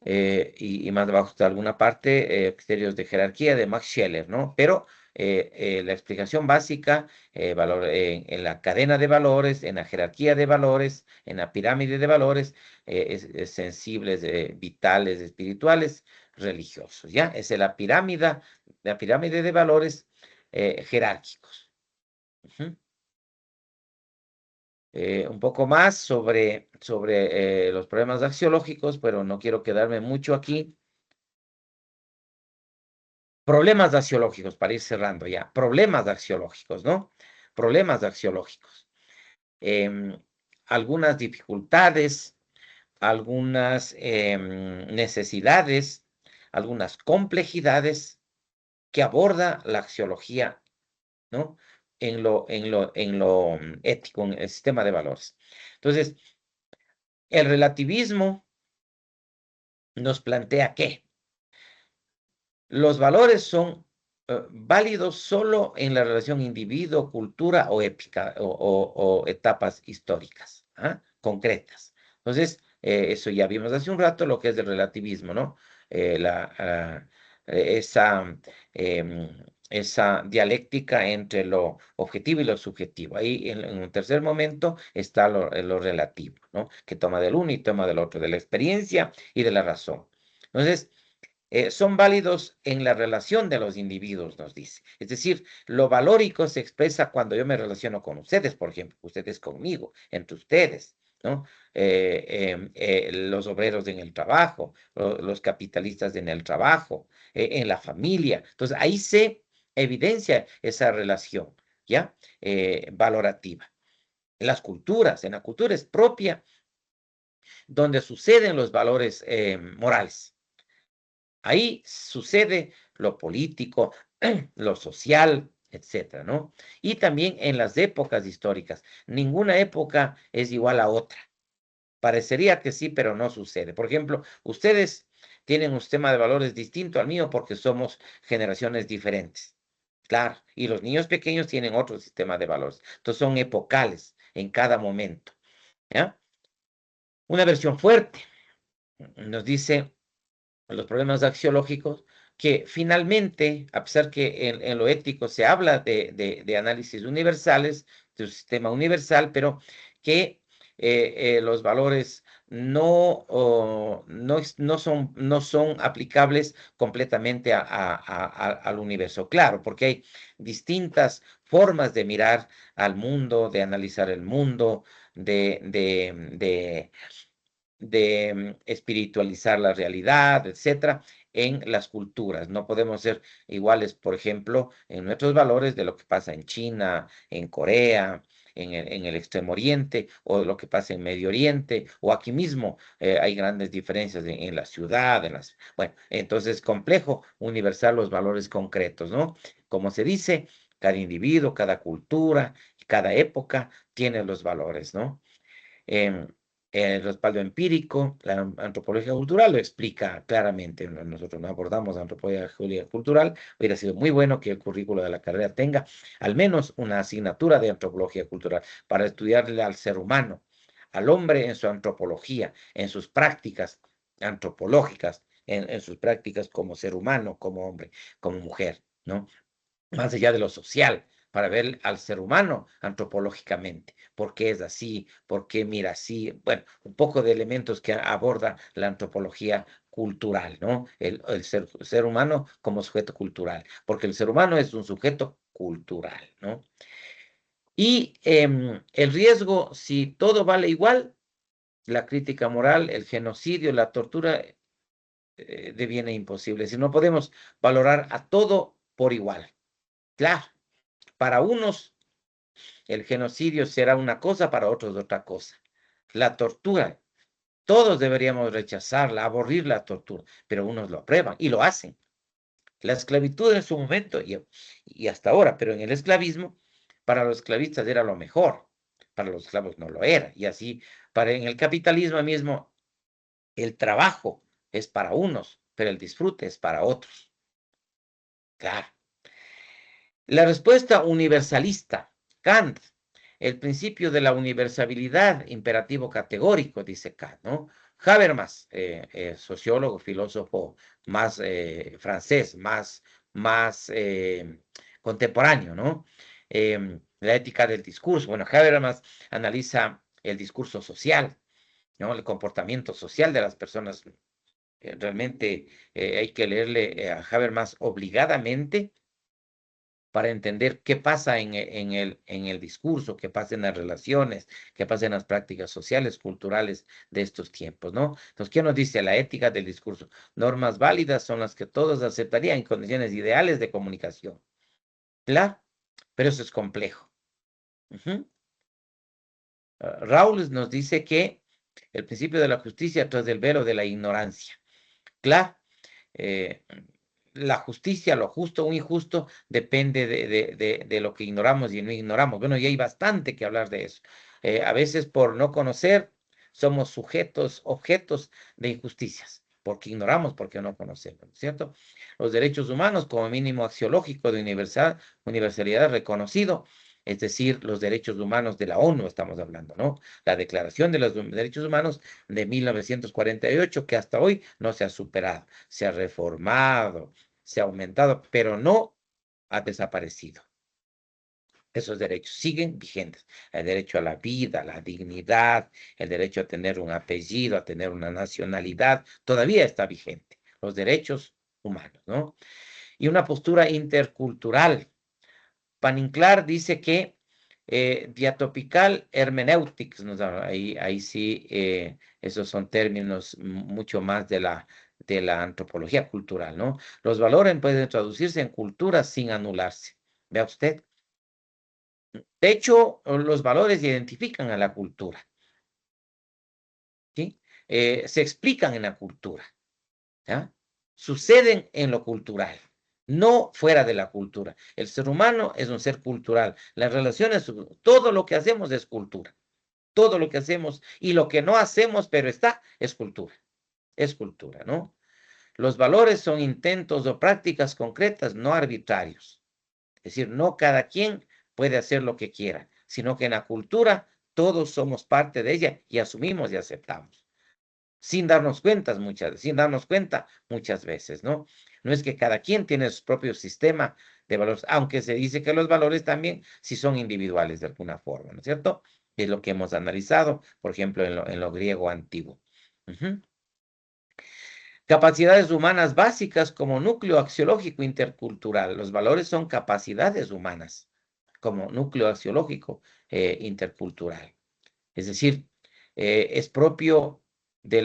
Y más abajo está alguna parte, criterios de jerarquía de Max Scheler, ¿no? Pero la explicación básica, en la cadena de valores, en la jerarquía de valores, en la pirámide de valores, es sensibles, vitales, espirituales, religiosos, ¿ya? Esa es la pirámide de valores jerárquicos. Ujú. Un poco más sobre los problemas axiológicos, pero no quiero quedarme mucho aquí. Problemas axiológicos, para ir cerrando ya. Problemas axiológicos, ¿no? Problemas axiológicos. Em, Algunas dificultades, algunas necesidades, algunas complejidades que aborda la axiología, ¿no? En lo ético, en el sistema de valores. Entonces, el relativismo nos plantea que los valores son válidos solo en la relación individuo, cultura o épica o etapas históricas, concretas. Entonces, eso ya vimos hace un rato lo que es el relativismo, ¿no? Eh, la, ah, esa, em, esa dialéctica entre lo objetivo y lo subjetivo. Ahí en un tercer momento está lo relativo, ¿no? Que toma del uno y toma del otro, de la experiencia y de la razón. Entonces, son válidos en la relación de los individuos, nos dice. Es decir, lo valórico se expresa cuando yo me relaciono con ustedes, por ejemplo, ustedes conmigo, entre ustedes, ¿no? Los obreros en el trabajo, los capitalistas en el trabajo, en la familia. Entonces, ahí se evidencia esa relación, ¿ya? Valorativa. En la cultura es propia donde suceden los valores morales. Ahí sucede lo político, lo social, etcétera, ¿no? Y también en las épocas históricas. Ninguna época es igual a otra. Parecería que sí, pero no sucede. Por ejemplo, ustedes tienen un sistema de valores distinto al mío porque somos generaciones diferentes. Claro, y los niños pequeños tienen otro sistema de valores. Entonces son epocales en cada momento, ¿ya? Una versión fuerte nos dice los problemas axiológicos, que finalmente, a pesar que en lo ético se habla de análisis universales, de un sistema universal, pero que los valores no son aplicables completamente al universo. Claro, porque hay distintas formas de mirar al mundo, de analizar el mundo, de espiritualizar la realidad, etcétera, en las culturas. No podemos ser iguales, por ejemplo, en nuestros valores de lo que pasa en China, en Corea, en el Extremo Oriente, o lo que pasa en Medio Oriente, o aquí mismo hay grandes diferencias en la ciudad, bueno, entonces complejo universal los valores concretos, ¿no? Como se dice, cada individuo, cada cultura, cada época tiene los valores, ¿no? Em, el respaldo empírico, la antropología cultural lo explica claramente. Nosotros no abordamos antropología cultural. Hubiera sido muy bueno que el currículo de la carrera tenga al menos una asignatura de antropología cultural para estudiarle al ser humano, al hombre en su antropología, en sus prácticas antropológicas, en sus prácticas como ser humano, como hombre, como mujer, ¿no? Más allá de lo social, para ver al ser humano antropológicamente, por qué es así, por qué mira así, bueno, un poco de elementos que aborda la antropología cultural, ¿no? El ser humano como sujeto cultural, porque el ser humano es un sujeto cultural, ¿no? Y el riesgo, si todo vale igual, la crítica moral, el genocidio, la tortura, deviene imposible. Si no podemos valorar a todo por igual. Claro, para unos el genocidio será una cosa, para otros otra cosa. La tortura, todos deberíamos rechazarla, aburrir la tortura, pero unos lo aprueban y lo hacen. La esclavitud en su momento y hasta ahora, pero en el esclavismo, para los esclavistas era lo mejor, para los esclavos no lo era. Y así, en el capitalismo mismo, el trabajo es para unos, pero el disfrute es para otros. Claro. La respuesta universalista, Kant, el principio de la universalidad, imperativo categórico, dice Kant, ¿no? Habermas, sociólogo, filósofo más francés, más contemporáneo, ¿no? La ética del discurso. Bueno, Habermas analiza el discurso social, ¿no? El comportamiento social de las personas. Realmente hay que leerle a Habermas obligadamente para entender qué pasa en el discurso, qué pasa en las relaciones, qué pasa en las prácticas sociales, culturales de estos tiempos, ¿no? Entonces, ¿qué nos dice la ética del discurso? Normas válidas son las que todos aceptarían en condiciones ideales de comunicación. Claro, pero eso es complejo. Rawls nos dice que el principio de la justicia tras el velo de la ignorancia. Claro, eh, la justicia, lo justo o injusto, depende de lo que ignoramos y no ignoramos. Bueno, y hay bastante que hablar de eso. A veces por no conocer somos objetos de injusticias, porque ignoramos, porque no conocemos, ¿cierto? Los derechos humanos como mínimo axiológico de universalidad reconocido, es decir, los derechos humanos de la ONU estamos hablando, ¿no? La Declaración de los Derechos Humanos de 1948, que hasta hoy no se ha superado, se ha reformado, se ha aumentado, pero no ha desaparecido. Esos derechos siguen vigentes. El derecho a la vida, a la dignidad, el derecho a tener un apellido, a tener una nacionalidad, todavía está vigente. Los derechos humanos, ¿no? Y una postura intercultural. Paninclar dice que diatopical hermeneutics, ahí sí, esos son términos mucho más de la antropología cultural, ¿no? Los valores pueden traducirse en cultura sin anularse. Vea usted. De hecho, los valores identifican a la cultura, ¿sí? Se explican en la cultura, ¿ya? Suceden en lo cultural, no fuera de la cultura. El ser humano es un ser cultural. Las relaciones, todo lo que hacemos es cultura. Todo lo que hacemos y lo que no hacemos, pero está, es cultura. Es cultura, ¿no? Los valores son intentos o prácticas concretas, no arbitrarios. Es decir, no cada quien puede hacer lo que quiera, sino que en la cultura todos somos parte de ella y asumimos y aceptamos. Sin darnos cuenta muchas veces, ¿no? No es que cada quien tiene su propio sistema de valores, aunque se dice que los valores también sí son individuales de alguna forma, ¿no es cierto? Es lo que hemos analizado, por ejemplo, en lo griego antiguo. Ujú. Capacidades humanas básicas como núcleo axiológico intercultural. Los valores son capacidades humanas como núcleo axiológico intercultural. Es decir, es propio de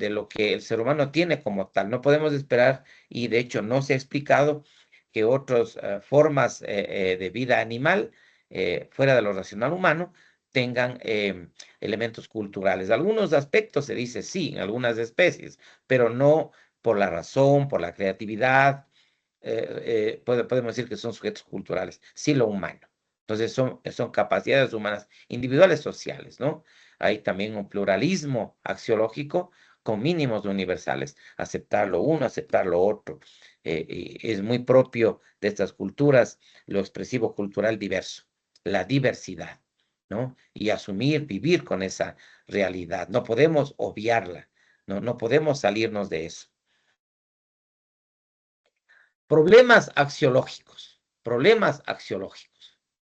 lo que el ser humano tiene como tal. No podemos esperar, y de hecho no se ha explicado, que otras formas de vida animal, fuera de lo racional humano, tengan elementos culturales. Algunos aspectos se dice sí, en algunas especies, pero no por la razón, por la creatividad. Podemos decir que son sujetos culturales, sí lo humano. Entonces son capacidades humanas individuales sociales, ¿no? Hay también un pluralismo axiológico con mínimos universales, aceptar lo uno, aceptar lo otro. Es muy propio de estas culturas lo expresivo cultural diverso, la diversidad, ¿no? Y asumir, vivir con esa realidad. No podemos obviarla, no podemos salirnos de eso. Problemas axiológicos,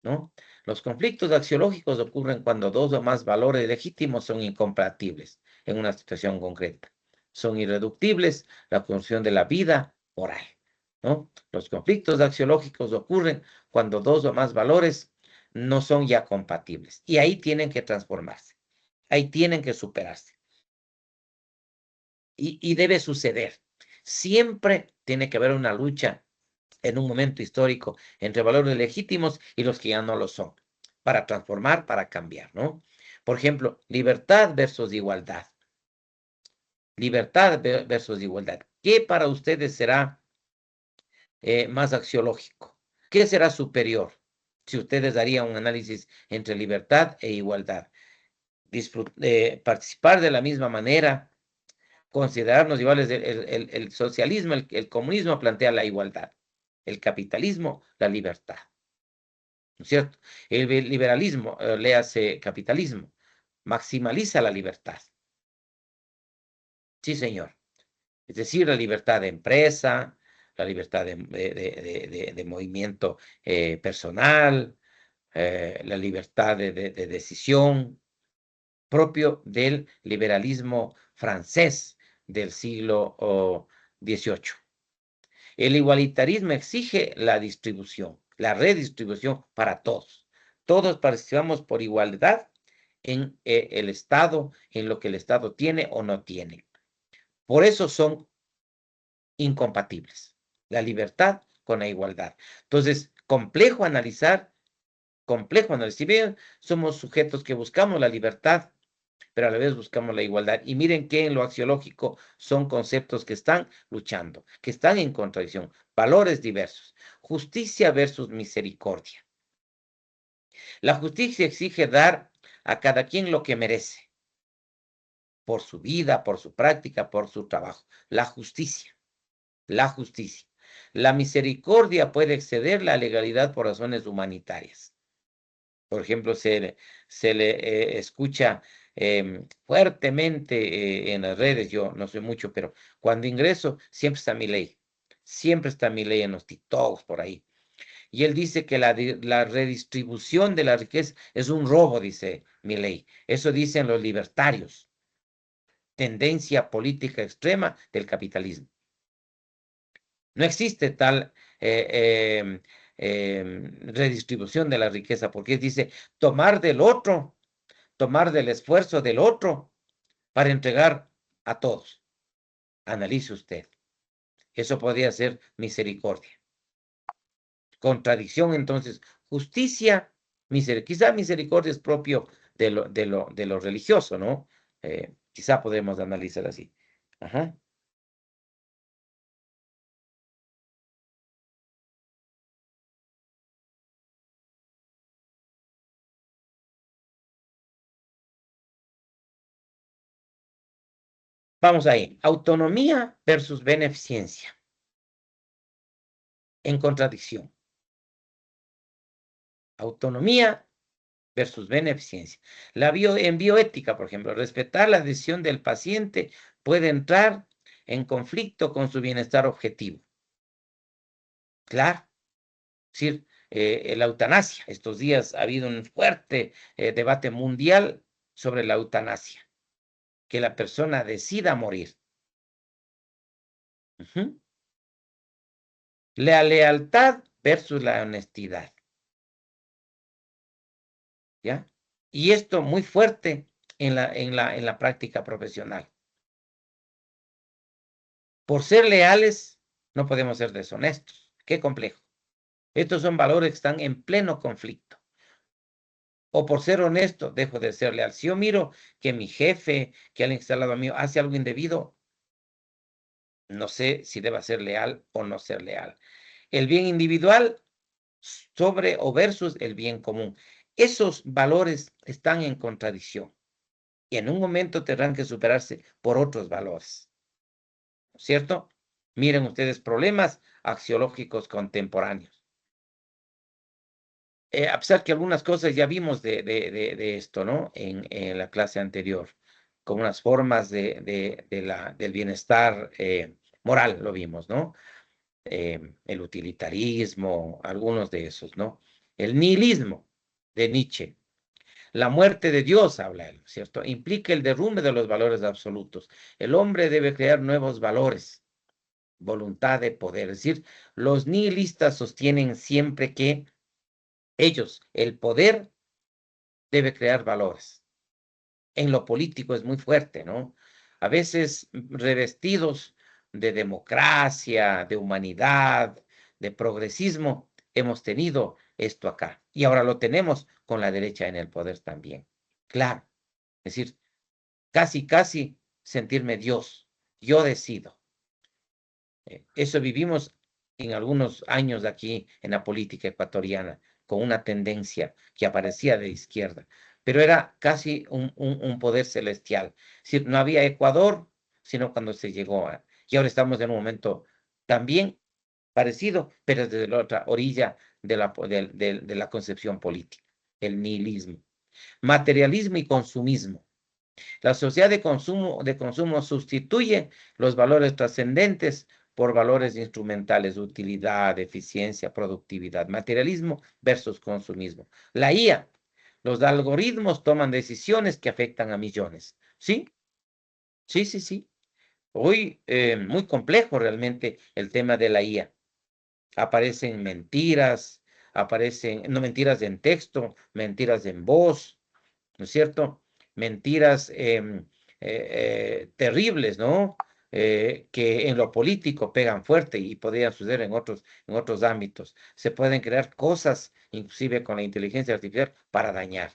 ¿no? Los conflictos axiológicos ocurren cuando dos o más valores legítimos son incompatibles en una situación concreta. Son irreductibles la función de la vida moral, ¿no? Los conflictos axiológicos ocurren cuando dos o más valores no son ya compatibles y ahí tienen que transformarse, ahí tienen que superarse y debe suceder. Siempre tiene que haber una lucha en un momento histórico entre valores legítimos y los que ya no lo son, para transformar, para cambiar, ¿no? Por ejemplo, libertad versus igualdad. Libertad versus igualdad. ¿Qué para ustedes será más axiológico? ¿Qué será superior? Si ustedes darían un análisis entre libertad e igualdad. Participar de la misma manera, considerarnos iguales. El socialismo, el comunismo plantea la igualdad. El capitalismo, la libertad. ¿No es cierto? El liberalismo, léase capitalismo, maximaliza la libertad. Sí, señor. Es decir, la libertad de empresa, la libertad de movimiento personal, la libertad de decisión, propio del liberalismo francés del siglo XVIII. El igualitarismo exige la distribución, la redistribución para todos. Todos participamos por igualdad en el Estado, en lo que el Estado tiene o no tiene. Por eso son incompatibles, la libertad con la igualdad. Entonces, complejo analizar. Si bien somos sujetos que buscamos la libertad, pero a la vez buscamos la igualdad. Y miren que en lo axiológico son conceptos que están luchando, que están en contradicción, valores diversos. Justicia versus misericordia. La justicia exige dar a cada quien lo que merece, por su vida, por su práctica, por su trabajo. La justicia, la justicia. La misericordia puede exceder la legalidad por razones humanitarias. Por ejemplo, se le escucha fuertemente en las redes, yo no sé mucho, pero cuando ingreso siempre está mi ley, en los TikToks por ahí. Y él dice que la redistribución de la riqueza es un robo, dice mi ley. Eso dicen los libertarios, tendencia política extrema del capitalismo. No existe tal redistribución de la riqueza, porque dice tomar del otro, tomar del esfuerzo del otro para entregar a todos. Analice usted. Eso podría ser misericordia. Contradicción, entonces, justicia, misericordia. Quizá misericordia es propio de lo religioso, ¿no? Quizá podemos analizar así. Ajá. Vamos ahí. Autonomía versus beneficencia. En contradicción. Autonomía versus beneficencia. En bioética, por ejemplo, respetar la decisión del paciente puede entrar en conflicto con su bienestar objetivo. Claro, es decir, la eutanasia. Estos días ha habido un fuerte debate mundial sobre la eutanasia, que la persona decida morir. La lealtad versus la honestidad, ¿ya? Y esto muy fuerte en la práctica profesional. Por ser leales, no podemos ser deshonestos. Qué complejo. Estos son valores que están en pleno conflicto. O por ser honesto, dejo de ser leal. Si yo miro que mi jefe, que alguien que está al lado mío, hace algo indebido, no sé si deba ser leal o no ser leal. El bien individual sobre o versus el bien común. Esos valores están en contradicción y en un momento tendrán que superarse por otros valores, ¿cierto? Miren ustedes problemas axiológicos contemporáneos. A pesar que algunas cosas ya vimos de esto, ¿no? En la clase anterior, como unas formas del bienestar moral, lo vimos, ¿no? El utilitarismo, algunos de esos, ¿no? El nihilismo de Nietzsche. La muerte de Dios, habla él, ¿cierto? Implica el derrumbe de los valores absolutos. El hombre debe crear nuevos valores, voluntad de poder. Es decir, los nihilistas sostienen siempre que ellos, el poder, debe crear valores. En lo político es muy fuerte, ¿no? A veces revestidos de democracia, de humanidad, de progresismo, hemos tenido esto acá. Y ahora lo tenemos con la derecha en el poder también. Claro, es decir, casi sentirme Dios. Yo decido. Eso vivimos en algunos años de aquí en la política ecuatoriana, con una tendencia que aparecía de izquierda, pero era casi un poder celestial. Es decir, no había Ecuador, sino cuando se llegó a... Y ahora estamos en un momento también parecido, pero desde la otra orilla de la concepción política, el nihilismo. Materialismo y consumismo. La sociedad de consumo sustituye los valores trascendentes por valores instrumentales, utilidad, eficiencia, productividad, materialismo versus consumismo. La IA, los algoritmos toman decisiones que afectan a millones. ¿Sí? Sí, sí, sí. Hoy muy complejo realmente el tema de la IA. Aparecen mentiras, no mentiras en texto, mentiras en voz, ¿no es cierto? Mentiras terribles, ¿no? Que en lo político pegan fuerte y podrían suceder en otros ámbitos. Se pueden crear cosas, inclusive con la inteligencia artificial, para dañar.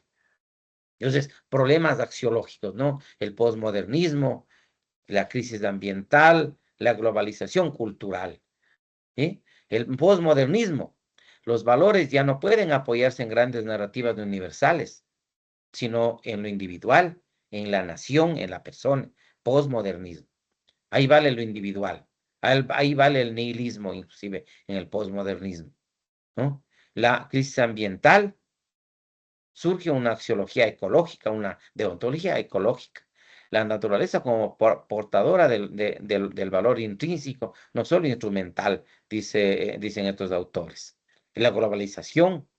Entonces, problemas axiológicos, ¿no? El posmodernismo, la crisis ambiental, la globalización cultural, ¿sí? El posmodernismo. Los valores ya no pueden apoyarse en grandes narrativas universales, sino en lo individual, en la nación, en la persona. Posmodernismo. Ahí vale lo individual. Ahí vale el nihilismo, inclusive, en el posmodernismo, ¿no? La crisis ambiental, surge una axiología ecológica, una deontología ecológica. La naturaleza como portadora del valor intrínseco, no solo instrumental, dicen estos autores. La globalización,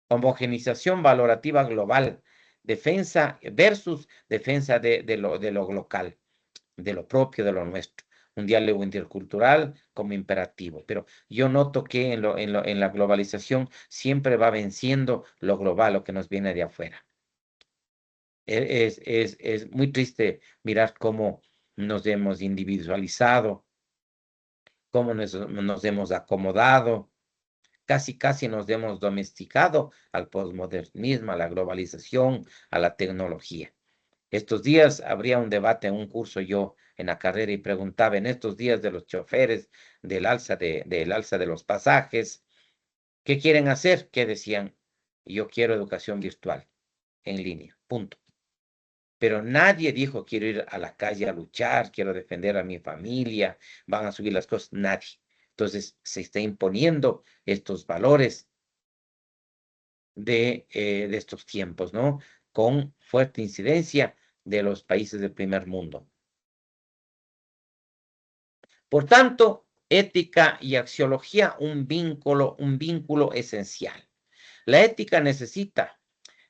homogenización valorativa global, defensa versus defensa de lo local, de lo propio, de lo nuestro. Un diálogo intercultural como imperativo. Pero yo noto que en la globalización siempre va venciendo lo global, lo que nos viene de afuera. Es muy triste mirar cómo nos hemos individualizado, cómo nos hemos acomodado, casi nos hemos domesticado al posmodernismo, a la globalización, a la tecnología. Estos días habría un debate en un curso yo en la carrera y preguntaba en estos días de los choferes del alza de los pasajes, ¿qué quieren hacer? ¿Qué decían? Yo quiero educación virtual en línea, punto. Pero nadie dijo quiero ir a la calle a luchar, quiero defender a mi familia, van a subir las cosas, nadie. Entonces se está imponiendo estos valores de estos tiempos, ¿no? Con fuerte incidencia de los países del primer mundo. Por tanto, ética y axiología, un vínculo esencial. La ética necesita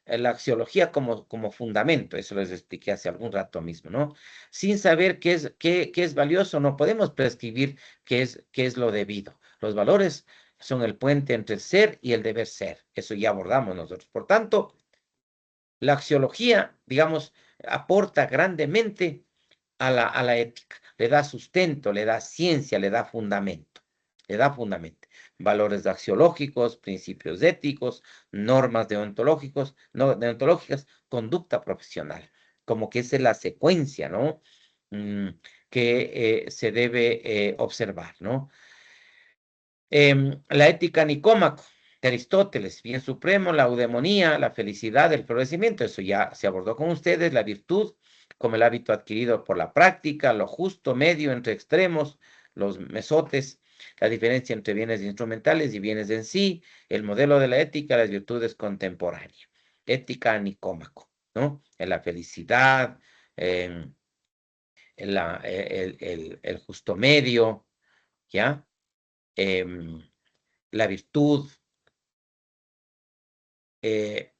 la axiología como fundamento, eso les expliqué hace algún rato mismo, ¿no? Sin saber qué es valioso, no podemos prescribir qué es lo debido. Los valores son el puente entre el ser y el deber ser. Eso ya abordamos nosotros. Por tanto, la axiología, digamos, aporta grandemente a la ética, le da sustento, le da ciencia, le da fundamento, le da fundamento. Valores axiológicos, principios éticos, normas deontológicos, no, deontológicas, conducta profesional, como que esa es la secuencia, ¿no? Que se debe observar, ¿no? La ética Nicómaco de Aristóteles, bien supremo, la eudemonía, la felicidad, el florecimiento, eso ya se abordó con ustedes, la virtud como el hábito adquirido por la práctica, lo justo medio entre extremos, los mesotes, la diferencia entre bienes instrumentales y bienes en sí, el modelo de la ética, las virtudes contemporáneas. Ética Nicómaco, ¿no? En la felicidad, en el justo medio, ¿ya? Em, la virtud,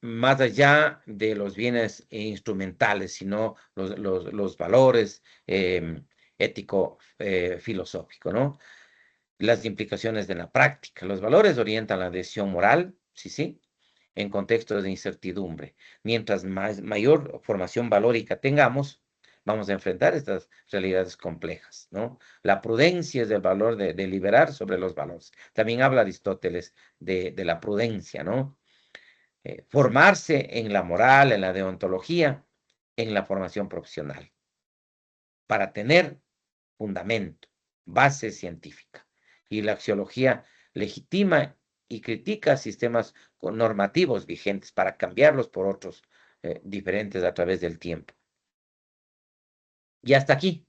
más allá de los bienes instrumentales, sino los valores ético-filosóficos, ¿no? Las implicaciones de la práctica. Los valores orientan la decisión moral, sí, sí, en contextos de incertidumbre. Mientras mayor formación valórica tengamos, vamos a enfrentar estas realidades complejas, ¿no? La prudencia es el valor de deliberar sobre los valores. También habla Aristóteles de la prudencia, ¿no? Formarse en la moral, en la deontología, en la formación profesional, para tener fundamento, base científica. Y la axiología legitima y critica sistemas normativos vigentes para cambiarlos por otros diferentes a través del tiempo. Y hasta aquí,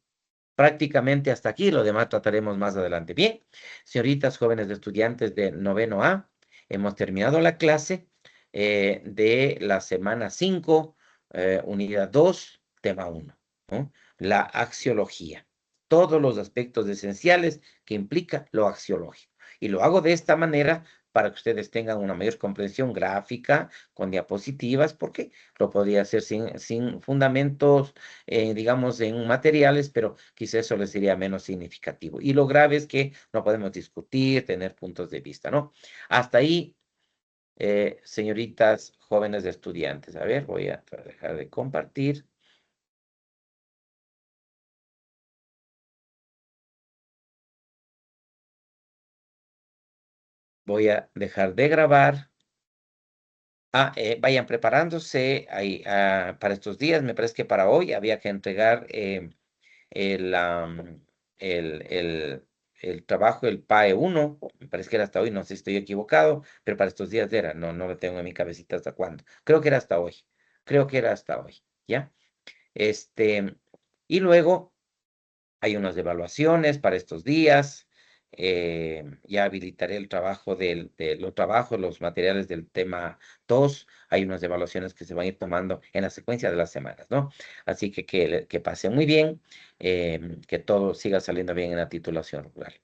prácticamente hasta aquí, lo demás trataremos más adelante. Bien, señoritas, jóvenes estudiantes de noveno A, hemos terminado la clase de la semana 5, unidad 2, tema 1, ¿no? La axiología. Todos los aspectos esenciales que implica lo axiológico. Y lo hago de esta manera para que ustedes tengan una mayor comprensión gráfica, con diapositivas, porque lo podría hacer sin fundamentos, digamos, en materiales, pero quizás eso les sería menos significativo. Y lo grave es que no podemos discutir, tener puntos de vista, ¿no? Hasta ahí, señoritas jóvenes estudiantes. A ver, voy a dejar de compartir. Voy a dejar de grabar. Vayan preparándose ahí, para estos días. Me parece que para hoy había que entregar el, am, el, el, el trabajo, el PAE 1, me parece que era hasta hoy, no sé si estoy equivocado, pero para estos días era, no lo tengo en mi cabecita hasta cuándo. Creo que era hasta hoy, creo que era hasta hoy, ¿ya? Y luego hay unas evaluaciones para estos días. Ya habilitaré el trabajo los trabajos, los materiales del tema 2. Hay unas evaluaciones que se van a ir tomando en la secuencia de las semanas, ¿no? Así que pasen muy bien, que todo siga saliendo bien en la titulación rural.